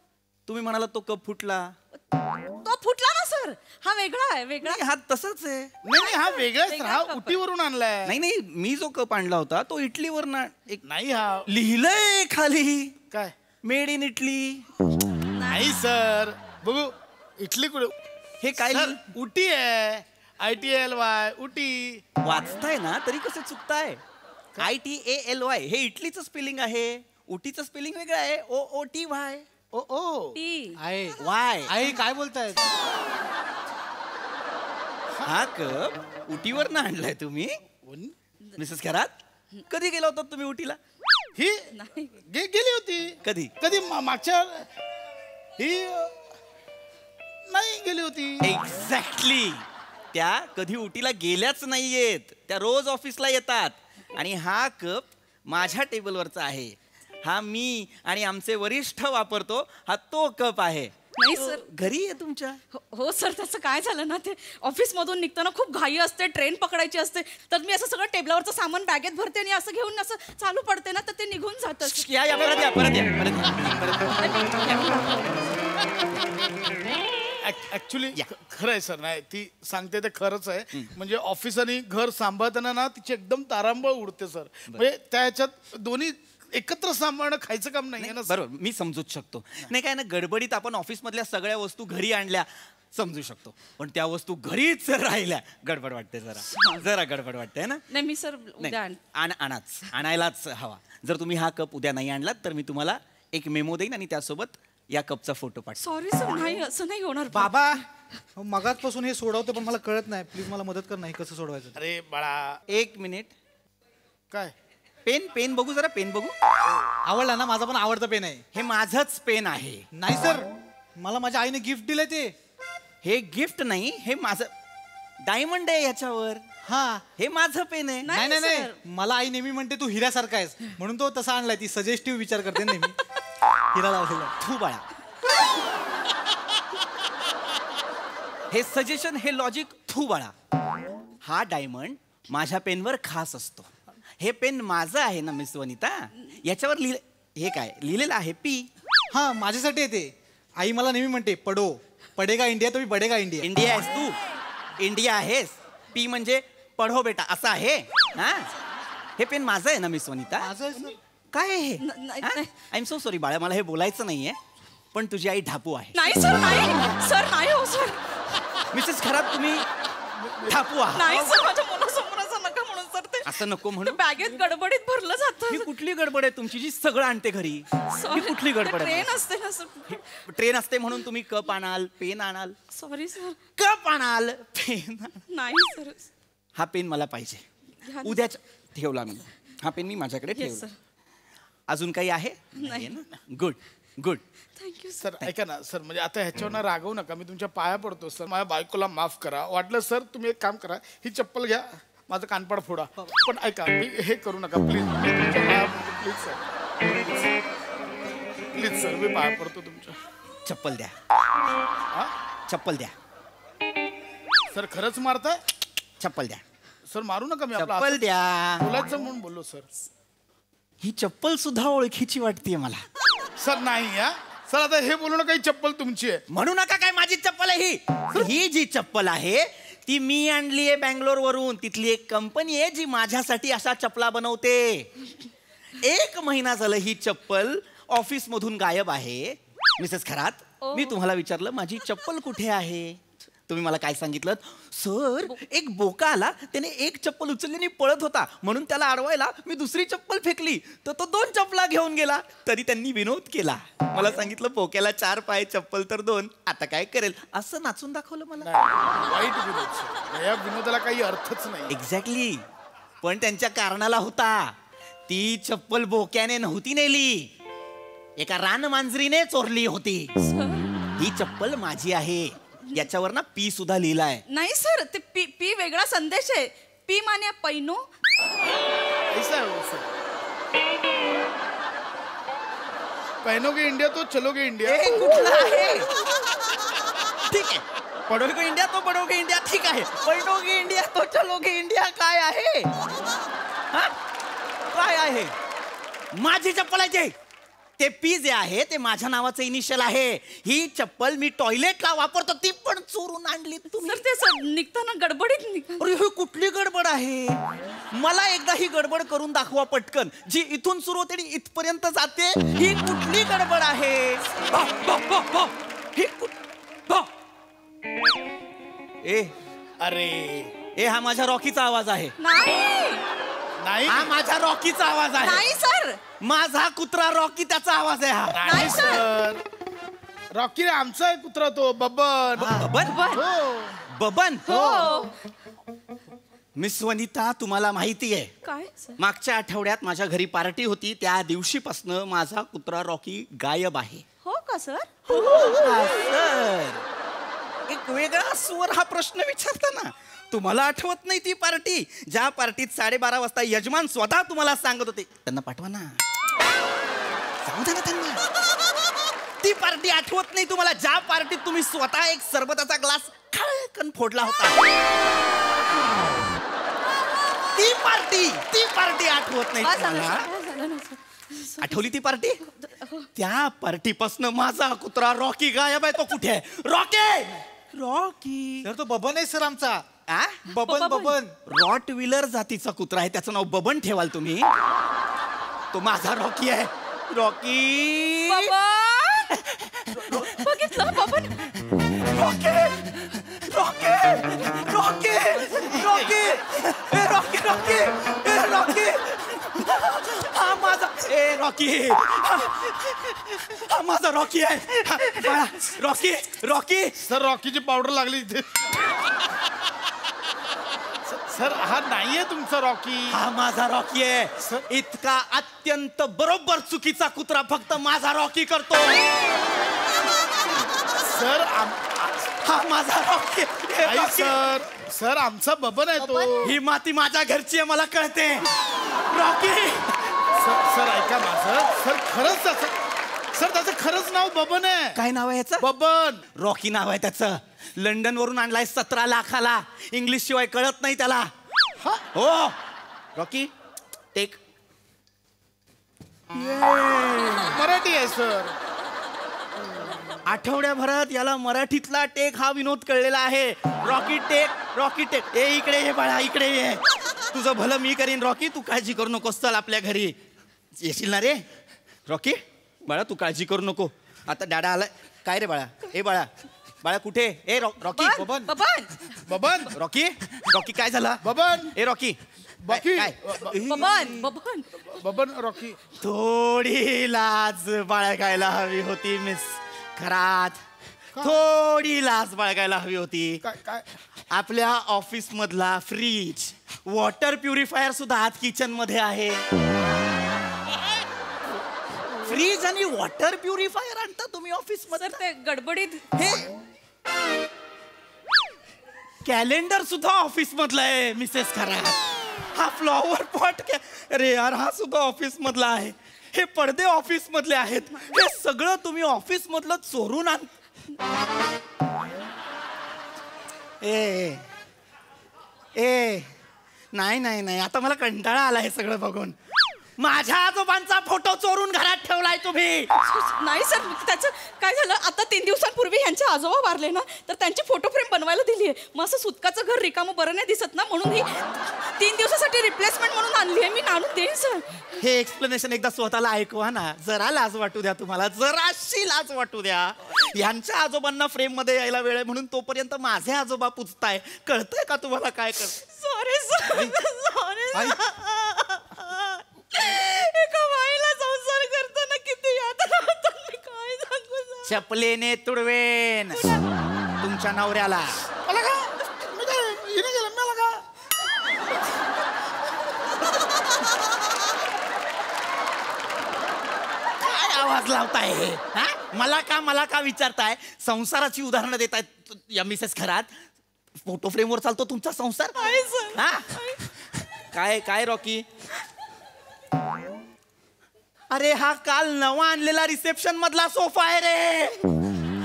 तुम्ही म्हणालात तो कप फुटला. तो फुटला ना सर, हा वेगळा आहे वेगळा. नाही, हा तसंच आहे. नाही हा वेगळा आहे सर, हा वेगळा cup उटीवरून आणलाय. नाही नाही, मी जो कप आणला होता तो इटलीवर ना एक नाही हा लिहिलंय खाली काय मेड इन इटली. नाही सर, बघू इटली कुठे. हे काय सर उटी आहे, ITLY उटी. वाचताय ना तरी कसे चुकताय? ITALY हे इटलीचं स्पेलिंग आहे, उटीचं स्पेलिंग वेगळं आहे. OOTY. O T I Y. आई काय बोलतायत? हा कप उटीवर ना आणलाय तुम्ही मिसेस खरात? कधी गेला होता तुम्ही उटीला? ही गेली होती. कधी? कधी मागच्या ही नाही गेली होती. एक्झॅक्टली. त्या कधी उटीला गेल्याच नाहीयेत, त्या रोज ऑफिसला येतात. आणि हा कप माझ्या टेबलवरचा आहे, हा मी आणि आमचे वरिष्ठ वापरतो, हा तो कप आहे. नाही सर. घरी आहे तुमच्या? हो सर, त्याचं काय झालं ना, ते ऑफिस मधून निघताना खूप घाई असते, ट्रेन पकडायची असते, तर मी असं सगळं टेबलावरचं सामान बॅगेत भरते आणि असं घेऊन असं चालू पडते ना, तर ते निघून जातं. या परत या परत या. ऍक्च्युली खरं आहे सर. नाही ती सांगते ते खरंच आहे. म्हणजे ऑफिस आणि घर सांभाळताना ना तिची एकदम तारांबळ उडते सर. म्हणजे त्या ह्याच्यात दोन्ही एकत्र सांभाळणं खायचं काम नाही आहे ना सर. बरोबर, मी समजूच शकतो. नाही काय ना, गडबडीत आपण ऑफिस मधल्या सगळ्या वस्तू घरी आणल्या समजू शकतो, पण त्या वस्तू घरीच राहिल्या गडबड वाटते, जरा गडबड वाटते ना. नाही मी सर उद्या आणायलाच हवा. जर तुम्ही हा कप उद्या नाही आणलात तर मी तुम्हाला एक मेमो देईन आणि त्यासोबत या कपचा फोटो पाठव. सॉरी सर, नाही असं नाही होणार. बाबा मगाचपासून हे सोडवतो पण मला कळत नाही, प्लीज मला मदत कर. नाही कसं सोडवायचं? अरे बाळा, एक मिनिट. काय पेन बघू, जरा पेन बघू. आवडला ना? माझा पण आवडता पेन आहे. हे माझंच पेन आहे. नाही सर, मला माझ्या आईने गिफ्ट दिलंय ते. हे गिफ्ट नाही, हे माझं डायमंड आहे याच्यावर. हा, हे माझं पेन आहे. नाही नाही नाही, मला आई नेहमी म्हणते तू हिऱ्यासारखा आहेस, म्हणून तो तसा आणलाय. ती सजेस्टिव्ह विचार करते नेहमी. हिरा लावलेला. तू बाळा, हे सजेशन, हे लॉजिक थू बाळा. हा डायमंड माझ्या पेनवर खास असतो. हे पेन माझं आहे ना मिस वनिता, याच्यावर हे काय लिहिलेलं आहे? पी. हा, माझ्यासाठी येते. आई मला नेहमी म्हणते पडेगा इंडिया, तुम्ही बडेगा इंडिया. इंडिया आहेस तू, इंडिया आहेस. पी म्हणजे पढो बेटा असं आहे. हा, हे पेन माझं आहे ना मिस वनिता? काय आहे हे? आय एम सो सॉरी बाळा, मला हे बोलायचं नाहीये, पण तुझी आई ढापू आहे. नाही सर, नाही सर, नाही हो सर. मिसेस खरात, तुम्ही ढापू आहात. नाही सर, माझ्या मुलासमोर असं नका म्हणून सर. ते असं नको म्हणून. बॅगेत गडबडीत भरलं जातं. ही कुठली गडबड आहे तुमची जी सगळं आणते घरी? ही कुठली गडबड आहे? ट्रेन असते ना सर. ट्रेन असते म्हणून तुम्ही कप आणाल, पेन आणाल. Sorry sir. कप आणाल, पेन. नाही सर. हा पेन मला पाहिजे. उद्याच ठेवला मी हा पेन, मी माझ्याकडे ठेवला. अजून काही आहे? नाही ना. Good good. Thank you sir. ऐका ना सर, म्हणजे आता ह्याच्यावर रागवू नका, मी तुमच्या पाया पडतो सर. माझ्या बायकोला माफ करा. वाटलं सर तुम्ही एक काम करा, ही चप्पल घ्या, माझं कानपाड फोडा, पण ऐका मी हे करू नका please. Please sir, please sir, मी पाया पडतो तुमच्या. चप्पल द्या. चप्पल द्या सर. खरंच मारताय? चप्पल द्या सर मारू नका मी आपला चप्पल द्या. बोलायचं म्हणून बोललो सर. ही चप्पल सुद्धा ओळखीची वाटते मला. सर नाही हा सर, आता हे बोलू नका, ही चप्पल तुमची आहे. म्हणू नका, काय माझी चप्पल आहे ही जी चप्पल आहे ती मी आणली आहे बँगलोर वरून. तिथली एक कंपनी आहे जी माझ्यासाठी अशा चपला बनवते. 1 महिना झालं ही चप्पल ऑफिस मधून गायब आहे. मिसेस खरात, मी तुम्हाला विचारलं माझी चप्पल कुठे आहे, तुम्ही मला काय सांगितलं? सर एक बोका आला, त्याने एक चप्पल उचलली आणि पळत होता, म्हणून त्याला अडवायला मी दुसरी चप्पल फेकली, तर तो 2 चप्पला घेऊन गेला. तरी त्यांनी विनोद केला. मला सांगितलं बोक्याला 4 पाय चप्पल तर 2, आता काय करेल, असं नाचून दाखवलं मला. वाईट विनोद सर, या विनोदाला काही अर्थच नाही. एक्झॅक्टली, पण त्यांच्या कारणाला होता. ती चप्पल बोक्याने नव्हती नेली, एका रानमांजरीने चोरली होती. ही चप्पल माझी आहे. याच्यावर ना पी सुद्धा लिहिलाय. नाही सर, ते पी पी वेगळा संदेश आहे. P Mane pano. ऐसा है वो सर. पहनोगे इंडिया तो चलोगे इंडिया. कुठला आहे? ठीक आहे, पडोगे इंडिया तो पडोगे इंडिया, ठीक आहे. पडोगे इंडिया तो चलोगे इंडिया काय आहे? हा? काय आहे? माझी चप्पल आहे. ते पी जे आहे ते माझ्या नावाचं इनिशियल आहे. ही चप्पल मी टॉयलेटला वापरतो, ती पण चोरून आणली तुम्ही. सर ते सर निघताना गडबडीत अरे ही कुठली गडबड आहे? मला एकदा ही गडबड करून दाखवा पटकन, जी इथून सुरू होते आणि इथपर्यंत जाते. ही कुठली गडबड आहे? ही ए अरे ए हा माझ्या रॉकीचा आवाज आहे. नाही हा माझा रॉकीचा आवाज आहे. नाही सर, माझा कुत्रा रॉकी, त्याचा आवाज आहे हा. नाही सर, रॉकी आमचा आहे कुत्रा तो बबन. बबन? हो. बबन? हो. मिस वनिता, तुम्हाला माहिती आहे काय सर? मागच्या आठवड्यात माझ्या घरी पार्टी होती, त्या दिवशीपासून माझा कुत्रा रॉकी गायब आहे. हो का सर? सर, एक वेगळा स्वर हा प्रश्न विचारता ना. तुम्हाला आठवत नाही ती पार्टी, ज्या पार्टीत 12:30 वाजता यजमान स्वतः तुम्हाला सांगत होते, त्यांना पाठवा ना, सांगू द्या ना त्यांना. ती पार्टी आठवत नाही तुम्हाला, ज्या पार्टीत तुम्ही स्वतः एक सरबताचा ग्लास खळकन फोडला होता. ती पार्टी आठवत नाही तुम्हाला? आठवली ती पार्टी? त्या पार्टीपासून माझा कुत्रा रॉकी गायब आहे. तो कुठे आहे? रॉकी सर तो बबन आहे सर आमचा. बबन? रॉट व्हीलर जातीचा कुत्रा आहे, त्याचं नाव बबन ठेवाल तुम्ही? तो माझा रॉकी आहे. रॉकी बघितलं Baban? Rocky Rocky Rocky Rocky Rocky Rocky Rocky हा माझा रॉकी, हा माझा रॉकी आहे. रॉकी रॉकी सर रॉकीची पावडर लागली इथे. सर हा नाहीये तुमचा रॉकी. हा माझा रॉकी आहे. इतका अत्यंत बरोबर चुकीचा कुत्रा फक्त माझा रॉकी करतो. सर हा माझा रॉकी. सर सर आमचा बबन आहे तो. ही माती माझ्या घरची आहे, मला कळते. रॉकी सर ऐका माझं. सर खरंच त्याचं खरंच नाव बबन आहे. काय नाव आहे याचं? बबन. रॉकी नाव आहे त्याचं. लंडन वरून आणलाय 17 लाखाला. इंग्लिश शिवाय कळत नाही त्याला. हो रॉकी टेक. मराठी आहे सर. आठवड्याभरात याला मराठीतला टेक हा विनोद कळलेला आहे. Rocky take, Rocky take. ए इकडे ये बाळा, इकडे ये. तुझं भलं मी करीन रॉकी, तू काळजी करू नकोस. चल आपल्या घरी येशील ना रे रॉकी? बाळा तू काळजी करू नको. आता डॅडा आलाय. काय रे बाळा? ए बाळा, बाळा कुठे? ए Rocky. Baban Baban. Rocky Rocky काय झालं? बबन. ए रॉकी बाकी बबन रॉकी. थोडी लाज बाळगायला हवी होती मिस खरात. थोडी लाज बाळगायला हवी होती. काय? आपल्या ऑफिस मधला फ्रीज, वॉटर प्युरिफायर सुद्धा आत किचन मध्ये आहे. फ्रीज आणि वॉटर प्युरिफायर आणता तुम्ही ऑफिस मध्ये? सर ते गडबडीत. हे कॅलेंडर सुद्धा ऑफिस मधला आहे मिसेस खरात. हा फ्लॉवर पॉट अरे यार, हा सुद्धा ऑफिस मधला आहे. हे पडदे ऑफिस मधले आहेत. हे सगळं तुम्ही ऑफिस मधलं चोरून आण. ए ए नाही नाही नाही, आता मला कंटाळा आला हे सगळं बघून. माझ्या आजोबांचा फोटो चोरून घरात ठेवलाय तुम्ही. नाही सर, त्याचं काय झालं, आता 3 दिवसांपूर्वी ह्यांचे आजोबा वारले ना, तर त्यांची फोटो फ्रेम बनवायला दिली आहे. मग असं सुतकाचं घर रिकामं बरं नाही दिसत ना, म्हणून ही 3 दिवसासाठी रिप्लेसमेंट म्हणून आणली आहे. मी आणून देईन सर. हे एक्सप्लेनेशन एकदा स्वतःला ऐकवा ना, जरा लाज वाटू द्या तुम्हाला, जराशी लाज वाटू द्या. ह्यांच्या आजोबांना फ्रेम मध्ये यायला वेळ आहे म्हणून तोपर्यंत माझे आजोबा पुजताय. कळतंय का तुम्हाला काय करत? Sorry sir, sorry. एका बाईला संसार करताना किती यातना होतात, मी काय सांगू सर. चपलेने तुडवेन तुमच्या नवऱ्याला. मला का मी काय हिने गेलं मला का. काय आवाज लावताय हे? हा? मला का विचारताय? संसाराची उदाहरणं देतायत या मिसेस खरात. फोटो फ्रेमवर चालतो तुमचा संसार. नाही सर. हा? काय काय रॉकी? अरे हा काल नवा आणलेला रिसेप्शन मधला सोफा आहे रे.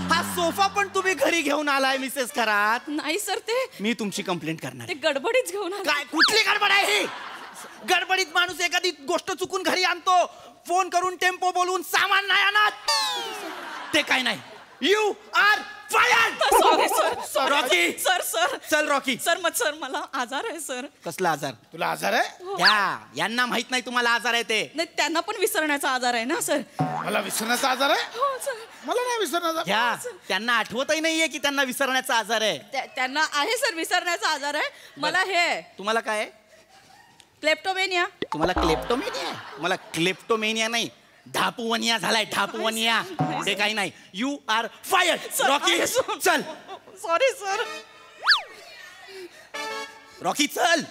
हा सोफा पण तुम्ही घरी घेऊन आलाय मिसेस खरात. नाही सर, ते मी तुमची कंप्लेंट करणार. ते गडबडीच घेऊन आले. काय कुठली गडबड आहे ही? गडबडीत माणूस एखादी गोष्ट चुकून घरी आणतो, फोन करून टेम्पो बोलवून सामान नाही आणत. ते काय नाही. You are fired. Sorry sir. Rocky sir sir चल रॉकी. सर मत सर, मला आजार आहे सर. कसला आजार? तुला आजार आहे? यांना माहित नाही तुम्हाला आजार आहे ते. नाही, त्यांना पण विसरण्याचा आजार आहे ना सर. मला विसरण्याचा आजार आहे? हो सर. मला नाही विसरण्याचा. त्यांना आठवतही नाहीये की त्यांना विसरण्याचा आजार आहे. त्यांना आहे सर विसरण्याचा आजार आहे. मला हे आहे तुम्हाला काय आहे? क्लेप्टोमेनिया. तुम्हाला क्लेप्टोमेनिया आहे? मला क्लेप्टोमेनिया नाही, ढापुवनिया झालाय. ढापुवनिया ते काही नाही. You are fired. रॉकी चल. Sorry sir. रॉकी चल.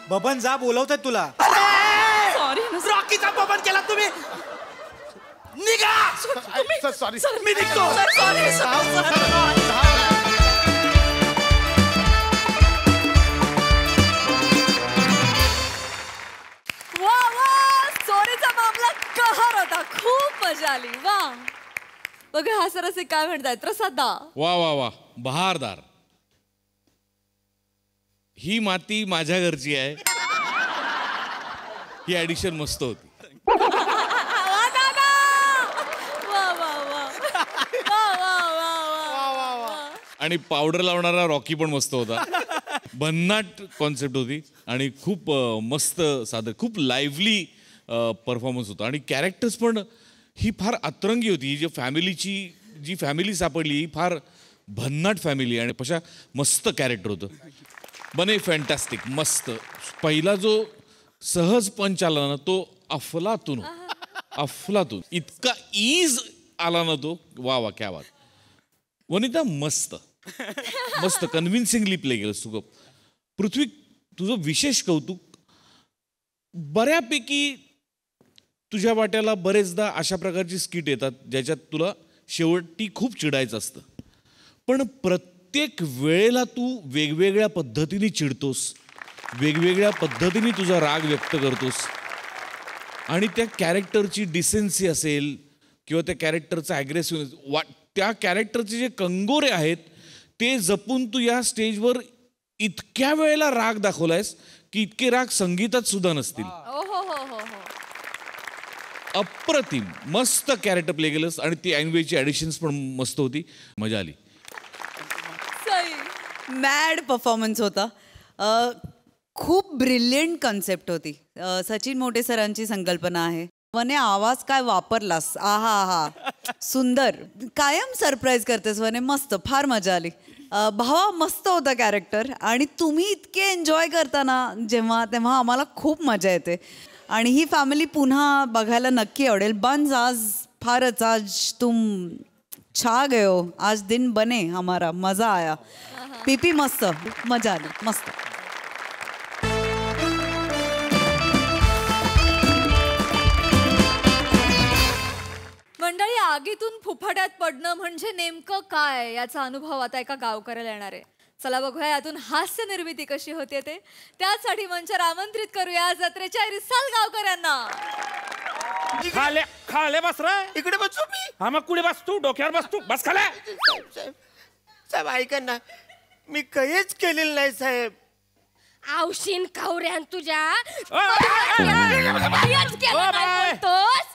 बबन जा, बोलवतात तुला. सॉरी. रॉकीचा बबन केला तुम्ही. निघा. सॉरी. मी निघतो. Sir sorry sir. वा वा, चोरीचा मामला कहर होता. खूप मजा आली. वा बघा हा सरसी काय म्हणतायत प्रसादा. वा वा वा, बहारदार. ही माती माझ्या घरची आहे. ही ऍडिशन मस्त होती. वा दादा. वा वा वा वा वा वा वा. आणि पावडर लावणारा रॉकी पण मस्त होता. भन्नाट कॉन्सेप्ट होती आणि खूप मस्त सादर, खूप लाईव्हली परफॉर्मन्स होता. आणि कॅरेक्टर्स पण ही फार अतरंगी होती. ही जी फॅमिली सापडली ही फार भन्नाट फॅमिली आणि पशा मस्त कॅरेक्टर होतं. बने फॅन्टॅस्टिक, मस्त. पहिला जो सहज पंच आला ना तो अफलातून इतका ईज आला ना तो. वा वा, क्या बात. वनिता मस्त मस्त कन्व्हिन्सिंगली प्ले केलंस तू. पृथ्वी तुझं विशेष कौतुक. बऱ्यापैकी तुझ्या वाट्याला बरेचदा अशा प्रकारची स्किट येतात ज्याच्यात तुला शेवटी खूप चिडायचं असतं, पण प्रत्येक वेळेला तू वेगवेगळ्या पद्धतीने चिडतोस, वेगवेगळ्या पद्धतीने तुझा राग व्यक्त करतोस. आणि त्या कॅरेक्टरची डिसेन्सी असेल किंवा त्या कॅरेक्टरचा ॲग्रेसिव्ह, त्या कॅरेक्टरचे जे कंगोरे आहेत ते जपून तू या स्टेजवर इतक्या वेळेला राग दाखवलायस की इतके राग संगीतात सुद्धा नसतील. अप्रतिम, मस्त कॅरेक्टर प्ले केलंस आणि ती ऐनवेळची ॲडिशन्स पण मस्त होती. मजा आली. मॅड परफॉर्मन्स होता. खूप ब्रिलियंट कन्सेप्ट होती. सचिन मोटे सरांची संकल्पना आहे. वने आवाज काय वापरलास, आहा आहा, सुंदर. कायम सरप्राईज करतेस वने, मस्त, फार मजा आली. भावा मस्त होता कॅरेक्टर आणि तुम्ही इतके एन्जॉय करताना जेव्हा तेव्हा आम्हाला खूप मजा येते. आणि ही फॅमिली पुन्हा बघायला नक्की आवडेल. बंज आज फारच, आज तुम छा गयो, आज दिन बने हमारा, मजा आया. पीपी मस्त, मजा आली, मस्त. मंडळी, आगीतून फुफाट्यात पडणं म्हणजे नेमकं काय याचा अनुभव आता एका गावकऱ्याला येणार आहे. चला बघूया यातून हास्य निर्मिती कशी होते ते. त्यासाठी मंचावर आमंत्रित करूया जत्रेच्या रिसाल गावकऱ्यांना. खाले खाले बस रे. इकडे बसू मी. हा मग कुठे बस तू, डोक्यावर बस तू, बस खाले. साहेब ऐका ना, मी काहीच केलेलं नाही साहेब. आवशीन कावऱ्यान तुझ्या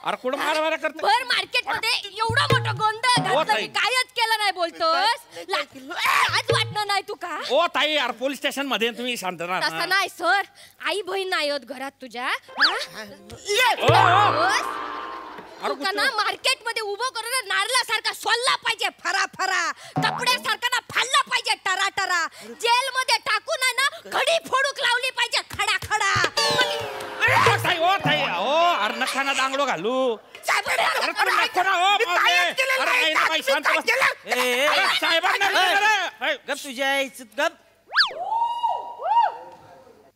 अरे कुठं मारा करतो भर मार्केट मध्ये एवढा मोठा गोंधळ घातला मी कायच केलं नाही बोलतोस आज वाटणार नाही तू का ओ ताई यार पोलीस स्टेशन मध्ये तुम्ही शांत राहा तसं नाही सर आई बहीण नाही होत घरात तुझ्या तुका ना मार्केट मध्ये उभं करून नारळासारखा सोलला पाहिजे फरा फरा कपड्यासारखा ना फाडला पाहिजे टरा टरा जेल मध्ये टाकून ना खडी फोडूक लावली पाहिजे खडा खडा ताई ओ ताई ओ अरे नका ना दांगडो घालू अरे पण नको ना ओ अरे नाही ना बाई शांत बस साहेबांना गप तुझ्या गप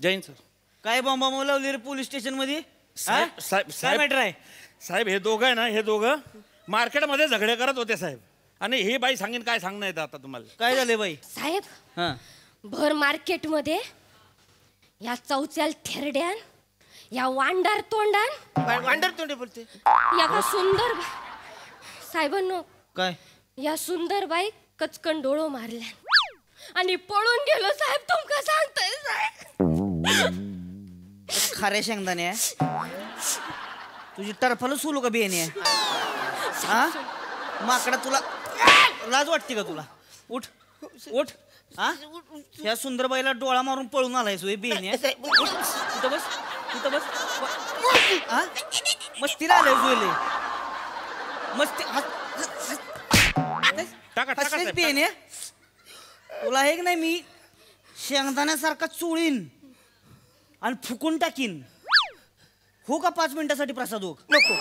जैन सर काय बॉम्बा लावली रे पोलीस स्टेशन मध्ये काय मॅटर आहे साहेब हे दोघं आहे ना हे दोघं मार्केटमध्ये झगडे करत होते साहेब आणि ही बाई सांगेन काय सांगणं येतं आता तुम्हाला काय झाले बाई साहेब हा भर मार्केट मध्ये या चौच्याल थेरड्यान या वांडार तोंडान वांडर तोंडे बोलते या का सुंदर साहेबांनो काय या सुंदर बाई कचकन डोळो मारल्या आणि पळून गेलो साहेब तुमका सांगतोय साहेब खाऱ्या शेंगदाणे आहे तुझी टरफल सोलू का बियाणे हा माकडा तुला लाज वाटते का तुला उठ उठ हा या सुंदरबाईला डोळा मारून पळून आलाय सोय बियाणे तिथं बस तिथं बस हा मस्तीला आलाय सोयले मस्ती बियाणे तुला हे नाही मी शेंगदाण्यासारखा चोळीन आणि फुकून टाकीन हो का 5 मिनिटासाठी प्रसाद हो नको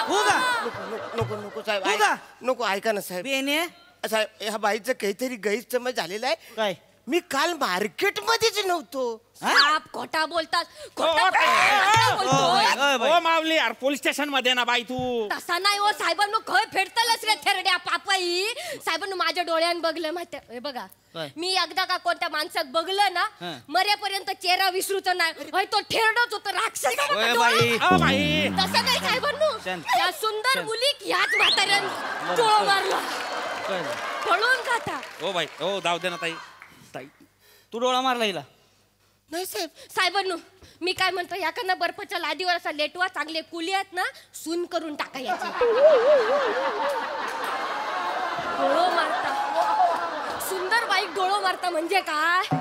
हो का नको नको साहेब हो का नको ऐका ना साहेब बेने साहेब ह्या बाईचं काहीतरी गैरसमज झालेला आहे काय मी काल मार्केट मध्येच नव्हतो साप खोटा बोलतात ओ मावली यार पोलीस स्टेशन मध्ये ना बाई तू तसा नाही हो साहेबांनो खय फेडतलच रे थेरड्या पापाई साहेबांनो माझ्या डोळ्यान बघलं माहिती हे बघा मी एकदा का कोणत्या माणसात बघलं ना मरेपर्यंत चेहरा विसरूच नाही तो ठेरडच होत राक्षस तसं नाही साहेबांनो या सुंदर मुली ह्याच म्हाताऱ्यान डोळा मारला पळून जाता ओ बाई ओ जाऊ दे ना ताई ताई तू डोळा मारला हिला नाही साहेब साहेबांनो मी काय म्हणतो याकडनं बर्फाच्या लादीवर असा लेटवा चांगले कुली आहेत ना सून करून टाका याची डोळो मारता सुंदर बाईक डोळो मारता म्हणजे काय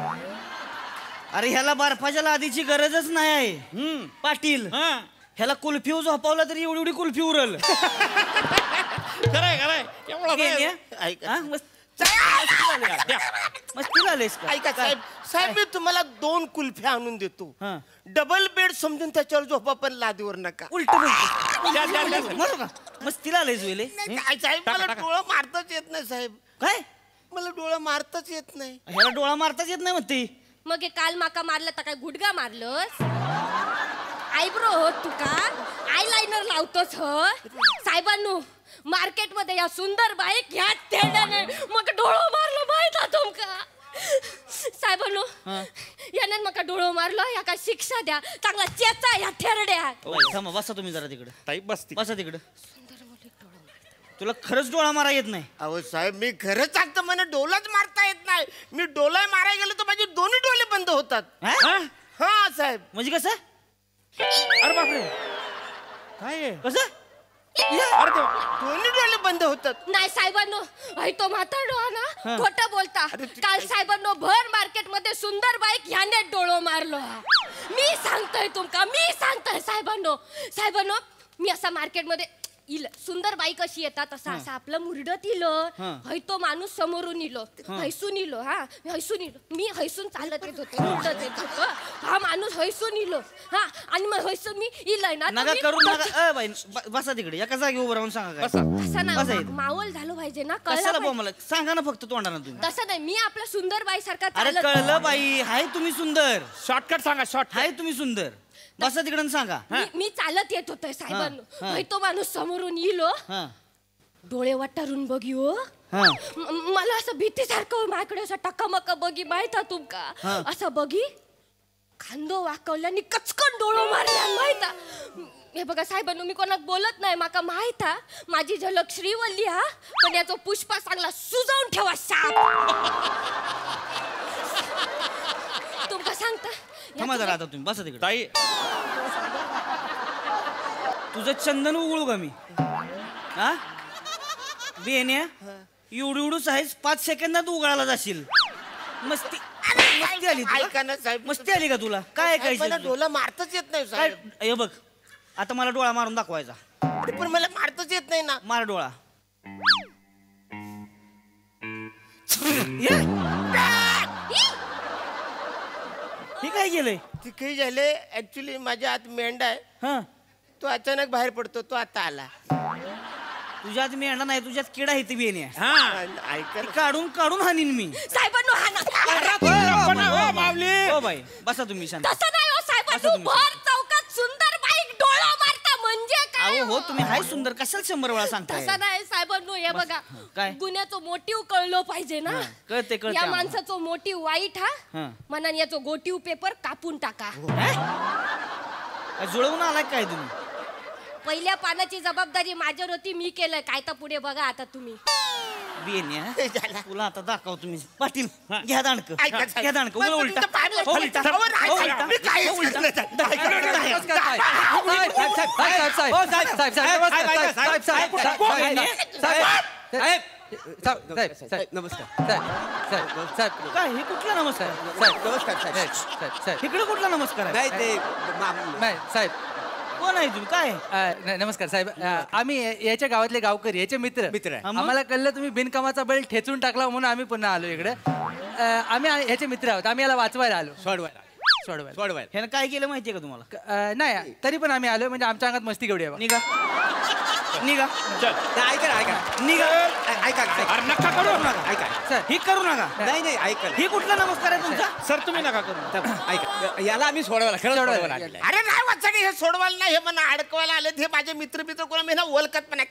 अरे ह्याला बर्फाच्या लादीची गरजच नाही आहे पाटील ह्याला कुल्फी झोपावला तरी एवढी एवढी कुल्फी उरल खरंय खरंय ऐका साहेब साहेब मी तुम्हाला 2 कुल्फ्या आणून देतो डबल बेड समजून त्याच्यावर झोपा पण लादीवर नका उलट मस्तीला आलंय जुएले साहेब मला डोळा मारताच येत नाही साहेब काय मला डोळा मारताच येत नाही ह्याला डोळा मारताच येत नाही म्हणते मग काल माका मारलं तर काय गुडगा मारलंस आयब्रो होत तू का आयलाइनर लावतोस हो साहेबांनो मार्केट मध्ये या सुंदर बाईक ह्या थेरड्याने मग डोळो मारलं माहित तुमका साहेबांनो याने मका डोळो मारलो या का शिक्षा द्या चांगला चेचा या थेरड्या थांबा बसा तुम्ही जरा तिकडे ताई बसती बसा तिकडे तुला खरंच डोळा मारा येत नाही अहो साहेब मी खरंच सांगतो मला डोलाच मारता येत नाही मी डोला मारायला गेलो तर माझे दोन्ही डोळे बंद होतात हा साहेब म्हणजे कसं अरे बापरे काय कसं अरे दोन्ही डोळे बंद होतात नाही साहेबांनो तो म्हातारडो ना खोटं बोलता काल साहेबांनो भर मार्केट मध्ये सुंदर बाईक ह्याने डोळो मारलो मी सांगतोय तुमका मी सांगतोय साहेबांनो साहेबांनो मी असा मार्केट मध्ये इल सुंदर बाई कशी येतात तसं असं आपलं मुरडत इलं हय तो माणूस समोरून इलो हैसून इलो हा मी हैसून चालत येत होतो मुरडत येत होतो हा माणूस हैसून इलो हा आणि मग हैसून मी इलय ना नका करू नका बाई बसा तिकडे एका जागी उभं राहून सांगा काय तसं नाही मावल झालो पाहिजे ना कशाला मला सांगा ना फक्त तोंडाना तुम्ही तसं नाही मी आपल्या सुंदर बाई सारखा अरे कळलं बाई हाय तुम्ही सुंदर शॉर्टकट सांगा शॉर्ट हाय तुम्ही सुंदर बसा तिकडे सांगा मी चालत येत होतोय साहेबांनो तो माणूस समोरून इलो डोळे वाटारून बघी हो मला असं भीतीसारखं माझ्याकडे असं टकामका बघी माहित तुमका असं बघी खांदो वाकवल्याने कचकन डोळो मारल्या माहिता हे बघा साहेबांनो मी कोणाक बोलत नाही माका माहित माझी झलक श्रीवल्ली हा पण याचा पुष्पा चांगला सुजावून ठेवा साप सांगता थांबा जरा आता तुम्ही बसा तिकडे ताई तुझं चंदन उघडू का मी हा बेन्या एवढूच आहेस 5 सेकंदात उघडायला जाशील मस्ती मस्ती आली तुला? ऐका ना साहेब मस्ती आली का तुला काय मला ऐकायचं डोला मारताच येत नाही काय साहेब हे बघ आता मला डोळा मारून दाखवायचा पण मला मारताच येत नाही ना मार डोळा हे काय केलंय ते काही झाले ऍक्च्युली माझ्या आत मेंढा आहे हा तो अचानक बाहेर पडतो तो आता आला तुझ्यात मी आणला नाही तुझ्यात किडा आहे ती बेन्या ऐका ती काढून काढून हानीन मी साहेबांनो हा मावली हो बाई बसा तुम्ही शांत तसं नाही हो असं साहेबांनो तुम्ही भर चौकात सुंदर बाईक डोळा मारता म्हणजे काय अहो हो तुम्ही हाय सुंदर कशाला 100 वेळा सांगताय तसं नाही साहेबांनो हे बघा काय? गुन्ह्याचं मोटिव्ह कळलं पाहिजे ना कळते या आम्हाला. माणसाचं मोटिव्ह वाईट हा हा. मनाने याचा गोटीव पेपर कापून टाका काय जुळवून आलाय काय तुम्ही पहिल्या पानाची जबाबदारी माझ्यावर होती मी केलं काय तर पुढे बघा आता तुम्ही बेन्या तुला आता दाखव तुम्ही पाटील घ्या दांडक ऐका साहेब. घ्या दांडक मग उलटा तुमचं पाय लागतं. उलटा अहो, नाही, हो, साहेब, उलटा. मी काहीच हो, उलटा. करत नाही. काय हे कुठला नमस्कार इकडे कुठला नमस्कार आहे? नाही साहेब कोण आहे तुम्ही काय नाही, नमस्कार साहेब आम्ही याच्या गावातले गावकरी याचे मित्र हा, मग? आम्हाला कळलं तुम्ही बिनकामाचा बैल ठेचून टाकला म्हणून आम्ही पुन्हा आलो इकडे आम्ही याचे मित्र आहोत आम्ही याला वाचवायला आलो सोडवायला ह्यानं काय केलं माहितीये का तुम्हाला नाही तरी पण आम्ही आलो म्हणजे आमच्या अंगात मस्ती केवढी आहे बा. निघा निघा निघा अरे नका करू सर ही करू नका नाही ऐका ही कुठला नमस्कार आहे तुमचा सर तुम्ही नका करू ऐका याला आम्ही सोडवायला अरे नाही वाचणे हे सोडवायला नाही हे मला अडकवायला आले हे माझे मित्र कोणा मी ना ओळखत पण नाही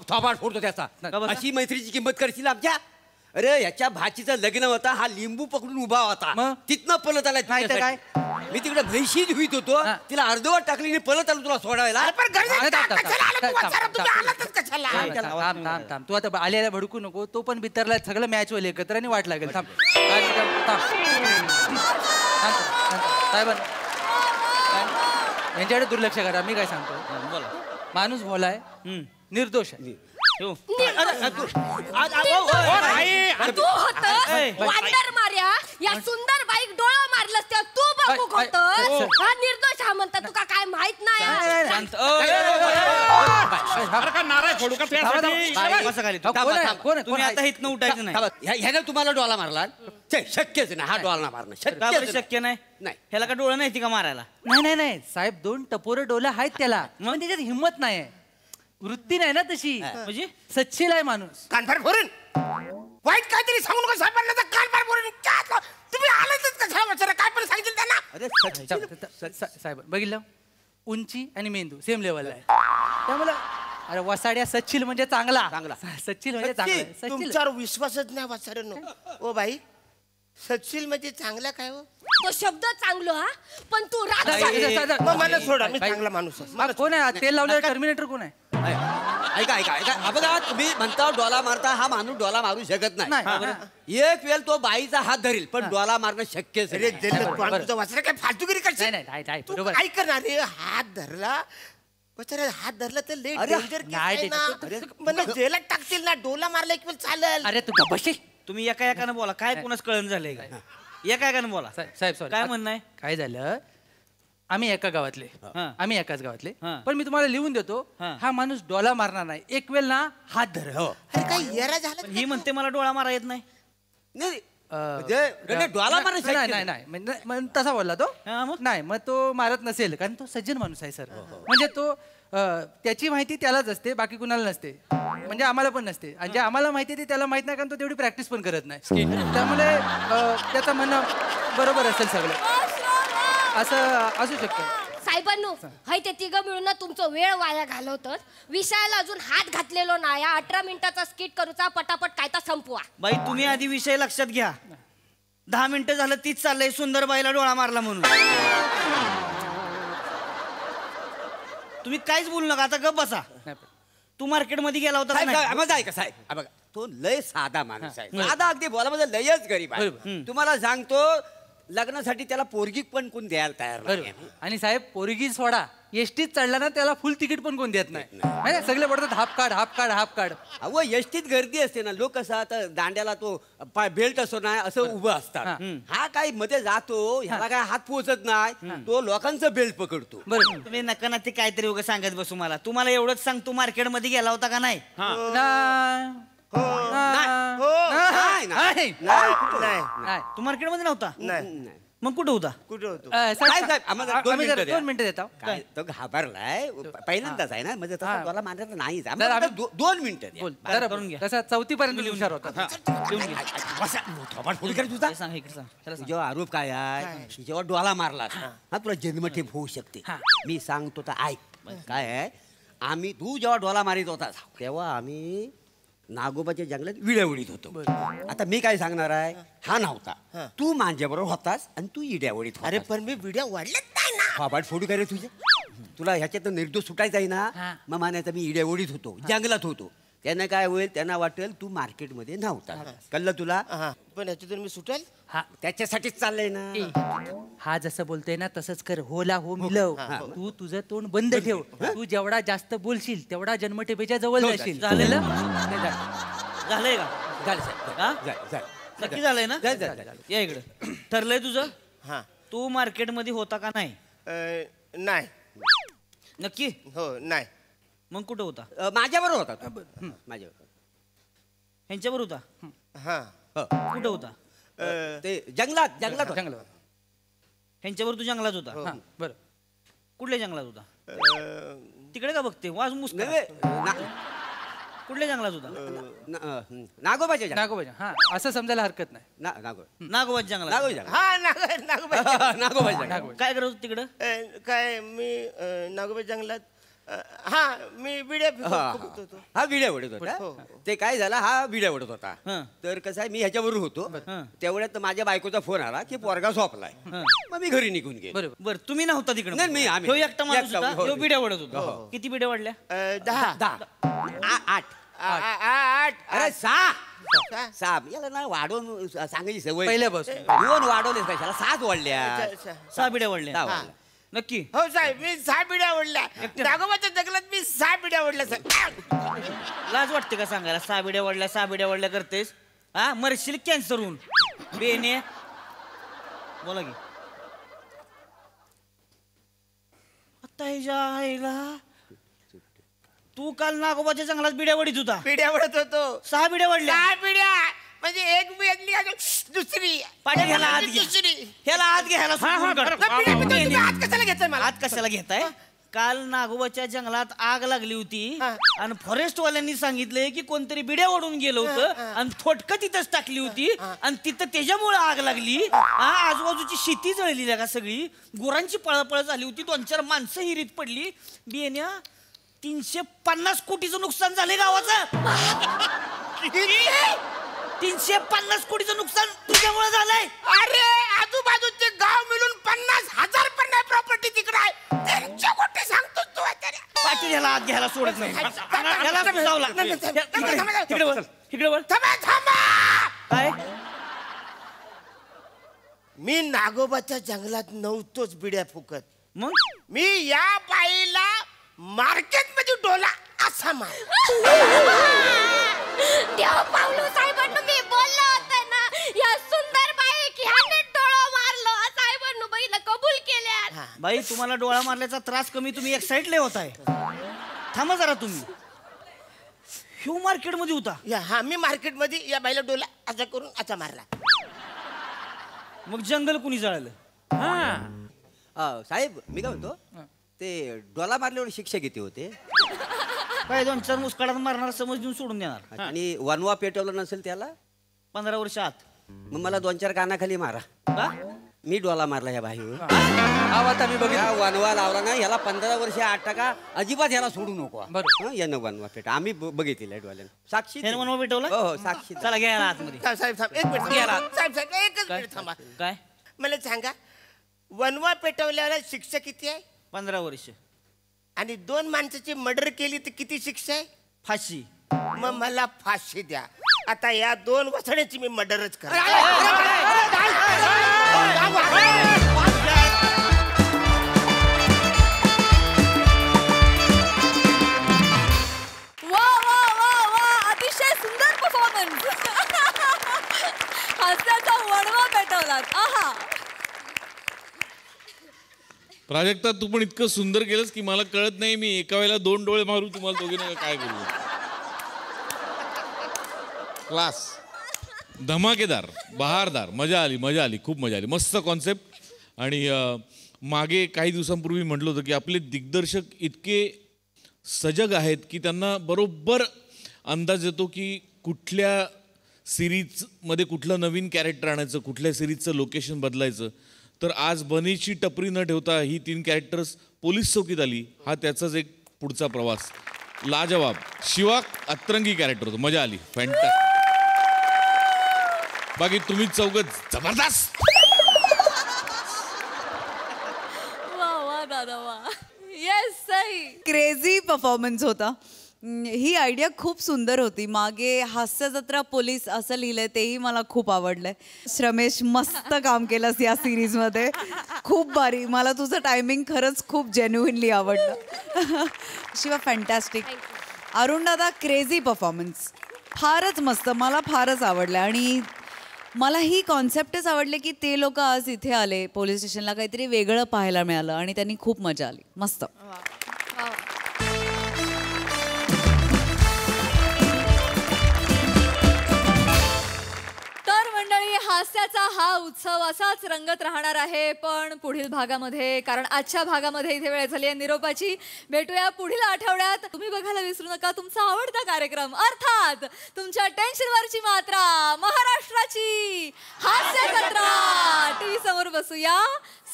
थोपाट फोडतो त्याचा अशी मैत्रीची किंमत करशील आमच्या अरे याच्या भाचीचं लग्न होता हा लिंबू पकडून उभा होता मग? तिथनं पलत आला नाही तर काय? मी तिकडे म्हैशी धुईत होतो तिला अर्धवट टाकली पलत आलो तुला सोडायला पण गरजेचं कशाला आलं तू वाचारा तुम्ही आलातच कशाला थांब तू आता आलेला भडकू नको तो पण बितरला सगळं मॅच होईल एकत्र आणि वाट लागेल थांब साहेब यांच्याकडे दुर्लक्ष करा मी काय सांगतो बोला माणूस भोलाय निर्दोष आहे हो. तू होतस वांडर मार्या या सुंदर बाईक डोळा मारलंस तेव्हा तू बघू होतस हा निर्दोष हा म्हणतात तुका काय माहित नाही शांत अरे का नाराय फोडू का तुझ्यासाठी बसा खाली कोण आहे? तुम्ही आता इथनं उठायचं नाही ह्यानं तुम्हाला डोला मारला शक्यच नाही हा डोला मारणं का बरं शक्य शक्य नाही नाही. ह्याला का डोळं नाही ती का मारायला नाही साहेब 2 टपोरे डोले आहेत त्याला मग त्याच्यात हिंमत नाही वृत्ती नाही ना तशी म्हणजे सच्चील आहे माणूस कानफार फोडून वाईट काहीतरी सांगू नका साहेबांना तर कानफार फोडून तुम्ही आलातच कशा वाचारा काय पण सांगितलं त्यांना अरे साहेब बघितलं उंची आणि मेंदू सेम लेवलला आहे त्यामुळे अरे वसाड्या सच्चिल म्हणजे चांगला सच्चिल म्हणजे चांगला सच्चिल तुमच्यावर विश्वासच नाही वाचारांनो ओ बाई सचिल म्हणजे चांगला काय हो तो शब्द चांगलो हा पण तू मग मला सोडा मी चांगला माणूस आहे. कोण आहे तेल लावलेलं टर्मिनेटर कोण आहे ऐका बघा तुम्ही म्हणता डोला मारता हा माणूस डोला मारू शकत नाही एक वेळ तो बाईचा हात धरील पण डोला मारणं शक्य अरे तुझं वाचलं काय फालतूगिरी करशील नाही तू बरोबर काय करणार रे हात धरला बचारा हात धरला तर लय अरे, डेंजर नाही, मला जेलात टाकतील ना डोला मारला एक वेळ चालेल अरे तू बशील तुम्ही एका एकानं बोला काय कोणाच कळण झालंय का एका एकानं बोला साहेब सॉरी काय म्हणणं आहे काय झालं आम्ही एका गावातले हा. आम्ही एकाच गावातले हा. पण मी तुम्हाला लिहून देतो हा. हा माणूस डोला मारणार नाही एक वेळ ना हात धर अरे काय येरा झाला ही म्हणते मला डोळा मारा येत नाही डोला मारणं नाही मग तसा बोलला तो हा, मग? नाही मग तो मारत नसेल कारण तो सज्जन माणूस आहे सर म्हणजे तो त्याची माहिती त्यालाच असते बाकी कुणाला नसते म्हणजे आम्हाला पण नसते आणि जे आम्हाला माहिती आहे ते त्याला माहित नाही कारण तो तेवढी प्रॅक्टिस पण करत नाही त्यामुळे त्याचं म्हणणं बरोबर असेल सगळं असं असू शकतं साहेबांनो हाय ते तिघं मिळून ना तुमचं वेळ वाया घालवतात विषयाला अजून हात घातलेलो नाही 18 मिनिटाचा स्किट करूचा पटापट काय तर संपवा बाई तुम्ही आधी विषय लक्षात घ्या 10 मिनिटं झालं तीच चाललंय सुंदर बाईला डोळा मारला म्हणून तुम्ही काहीच बोलू नका आता गप बसा तू मार्केटमध्ये गेला होता का नाही? माझा ऐका साहेब बघा तो लय साधा माणूस आहे. साधा अगदी बोलामध्ये लयच गरीब आहे. तुम्हाला सांगतो लग्नासाठी त्याला पोरगी पण कोण द्यायला तयार नाही. आणि साहेब पोरगी सोडा एसटीत चढला ना त्याला फुल तिकीट पण कोण देत नाही. सगळे पडतात half card half card half card. अहो एसटीत गर्दी असते ना, लोक कसं आता दांड्याला तो बेल्ट असतो ना असं उभं असतात. हा काही मध्ये जातो, ह्याला काय हात पोहोचत नाही, तो लोकांचा बेल्ट पकडतो. बरं तुम्ही नका ना ते काहीतरी उगा सांगत बसू मला. तुम्हाला एवढंच सांग, तू मार्केटमध्ये गेला होता का नाही? तू मार्केटमध्ये नव्हता? नाही. मग कुठं होता? कुठे होतो? दोन मिनिटं देता. तो घाबरलाय पहिल्यांदाच आहे ना, म्हणजे तसा डोला मारायचा नाही. 2 मिनिटं करून घ्या. तसा 4थी पर्यंत हुशार होता. जेव्हा आरोप काय आहे, जेव्हा डोला मारला हा तुला जन्मठेप होऊ शकते. मी सांगतो तर ऐक. काय आहे, तू जेव्हा डोला मारित होता तेव्हा आम्ही नागोबाच्या जंगलात विड्या उडीत होतो. आता मी काय सांगणार आहे, हा नव्हता, तू माझ्याबरोबर होतास आणि तू इड्या उडीत. अरे पण मी विड्या वाढल्यात नाही ना. फाबाट फोडू काय रे तुझ्या? तुला ह्याच्यात निर्दोष सुटायचा आहे ना. मग मानायचं मी इड्या उडीत होतो, जंगलात होतो. त्यांना काय होईल, त्यांना वाटेल तू मार्केटमध्ये नव्हता. कळलं तुला? पण याच्यातून मी सुटेल. हा त्याच्यासाठीच चाललंय ना. हा जसं बोलतोय ना तसंच कर. होला हो मिलव. तू तुझं तोंड बंद ठेव. तू जेवढा जास्त बोलशील तेवढा जन्मठेपेच्या जवळ जाशील. झालेलं झालंय का? झालं. नक्की झालंय ना? या इकडे. ठरलंय तुझं? हा. तू मार्केटमध्ये होता का नाही? नाही. नक्की? हो नाही. मग कुठं होता? माझ्याबरोबर होता. माझ्याबरोबर. ह्यांच्याबरोबर होता? हा. कुठं होता? ते जंगलात. जंगलात. ह्यांच्याबरोबर तू जंगलात होता? बरं. कुठल्या जंगलात होता? तिकडे का बघते? वाज मुस्क. कुठल्या जंगलात होता? नागोबाच्या. हा असं समजायला हरकत नाही. नागोबाच्या जंगलात. हा नागोबाच्या. काय करत होत तिकडं? काय मी नागोबा जंगलात. हा मी विड्या फुकत होतो. हा विड्या ओढत होता. ते काय झालं, हा विड्या ओढत होता. तर कसं आहे, मी ह्याच्याबरोबर होतो. तेवढ्यात माझ्या बायकोचा फोन आला की पोरगा झोपलाय. मग मी घरी निघून गेलो. बरं तुम्ही नव्हता तिकडे? नाही, ह्यो एकटा माणूस होता, ह्यो बिड्या ओढत होता. किती बिड्या ओढल्या? 8. अरे 6 याला ना वाढवून सांगायची सवय पहिल्यापासून. 2 वाढवले कशाला, 7 वाढल्या. 6 बिड्या ओढल्या. नक्की? हो साहेब, मी 6 बिड्या ओढल्या. नागोबाच्या जंगलात मी 6 बिड्या ओढल्या साहेब. लाज वाटते का सांगायला? 6 बिड्या ओढल्या 6 बिड्या ओढल्या करतेस? हा मरशील कॅन्सर होऊन. बेने बोला की. आता ह्याच्या आईला तू काल नागोबाच्या जंगलात बिड्या ओढीत होता? बिड्या ओढत होतो. 6 बिड्या ओढल्या? 6 बिड्या म्हणजे एक बिडली दुसरी. पाटील ह्याला आत घे. ह्याला आत घे. ह्याला आत कशाला घेताय मला? आत कशाला घेताय? काल नागोबाच्या जंगलात आग लागली होती आणि फॉरेस्ट वाल्यांनी सांगितलंय की कोणतरी बिड्या ओढून गेलं होतं आणि थोटकं तिथंच टाकली होती आणि तिथं त्याच्यामुळे आग लागली. आजूबाजूची शेती जळली का सगळी. गुरांची पळपळ झाली होती. 2-4 माणसं हिरीत पडली. बियाण्या 350 कोटीचं नुकसान झालंय गावाचं. 350 कोटीचं नुकसान तुझ्यामुळे झालंय. अरे आजूबाजूचे गाव मिळून 50,000 पण नाही प्रॉपर्टी तिकडे आहे. 300 कोटी सांगतो तू. पाटील ह्याला आत घ्यायला सोडत नाही. इकडे वर. काय? मी नागोबाच्या जंगलात नव्हतोच बिड्या फुकत. मग मी या बाईला मार्केटमध्ये डोला असा मार. देव पावलो साहेबांना मी बोललो होतं ना, या सुंदर बाई की ह्याने डोळा मारलो. साहेबांना बाईला कबूल केल्या. बाई तुम्हाला डोळा मारल्याचा त्रास कमी, तुम्ही एक्साइटले होताय. थांबा जरा तुम्ही. ह्यू मार्केटमध्ये होता? हा मी मार्केटमध्ये या बाईला डोला असा करून असा मारला. मग जंगल कुणी जळालं? साहेब मी काय म्हणतो, ते डोला मारल्यावर शिक्षा किती होते? काय 2-4 मुस्काडात मारणार, समज देऊन सोडून देणार. आणि वनवा पेटवलं नसेल त्याला 15 वर्ष आत. मग मला 2-4 कानाखाली मारा. का? मी डोला मारला ह्या बाईवर. आता मी बघितलं वनवा लावला ना ह्याला 15 वर्ष 8 टका अजिबात ह्याला सोडू नको. बरोबर यानं वनवा पेट आम्ही बघितलेलं आहे डोळ्यानं. साक्षी वनवा पेटवला? हो साक्षी. चला घ्या आतमध्ये. साहेब एक मिनिट. साहेब एकच मिनिट थांबा. काय? मला सांगा, वनवा पेटवल्याला शिक्षा किती आहे? 15 वर्ष. आणि 2 माणसाची मर्डर केली तर किती शिक्षा आहे? फाशी. मग मला फाशी द्या. आता या 2 वसण्याची मी मर्डरच कर. वा वा वा वा अतिशय सुंदर परफॉर्मन्स. हास्याचा वणवा पेटवलात. आहा. प्राजक्ता तू पण इतकं सुंदर केलंस की मला कळत नाही मी एका वेळेला 2 डोळे मारू तुम्हाला दोघींना काय करू. क्लास, धमाकेदार, बहारदार, मजा आली, खूप मजा आली. मस्त कॉन्सेप्ट. आणि मागे काही दिवसांपूर्वी म्हटलं होतं की आपले दिग्दर्शक इतके सजग आहेत की त्यांना बरोबर अंदाज येतो की कुठल्या सिरीजमध्ये कुठलं नवीन कॅरेक्टर आणायचं, कुठल्या सिरीजचं लोकेशन बदलायचं. तर आज बनीची टपरी न ठेवता ही 3 कॅरेक्टर्स पोलीस चौकीत आली. हा त्याचाच एक पुढचा प्रवास. लाजवाब. शिवा अतरंगी कॅरेक्टर होतं, मजा आली, फॅन्टॅस्टिक. बाकी तुम्ही चौघत जबरदस्त. वा वा दादा वा. येस सही. क्रेझी परफॉर्मन्स होता. ही आयडिया खूप सुंदर होती. मागे हास्य जत्रा पोलीस असं लिहिलंय तेही मला खूप आवडलंय. श्रमेश मस्त काम केलंस या सिरीजमध्ये. खूप भारी. मला तुझं टायमिंग खरंच खूप जेन्युइनली आवडलं. शिवा फॅन्टॅस्टिक. अरुण दादा क्रेझी परफॉर्मन्स. फारच मस्त. मला फारच आवडलं. आणि मला ही कॉन्सेप्टच आवडले की ते लोक आज इथे आले पोलीस स्टेशनला, काहीतरी वेगळं पाहायला मिळालं आणि त्यांनी खूप मजा आली. मस्त. तर मंडळी हास्याचा हा उत्सव असाच रंगत राहणार आहे पण पुढील भागामध्ये, कारण आजच्या भागामध्ये इथे वेळ झाली आहे निरोपाची. भेटूया पुढील आठवड्यात. तुम्ही बघायला विसरू नका तुमचा आवडता कार्यक्रम, अर्थात तुमच्या टेन्शनवरची मात्रा, महाराष्ट्राची हास्य जत्रा. टीव्ही समोर बसूया,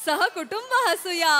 सहकुटुंब हसूया.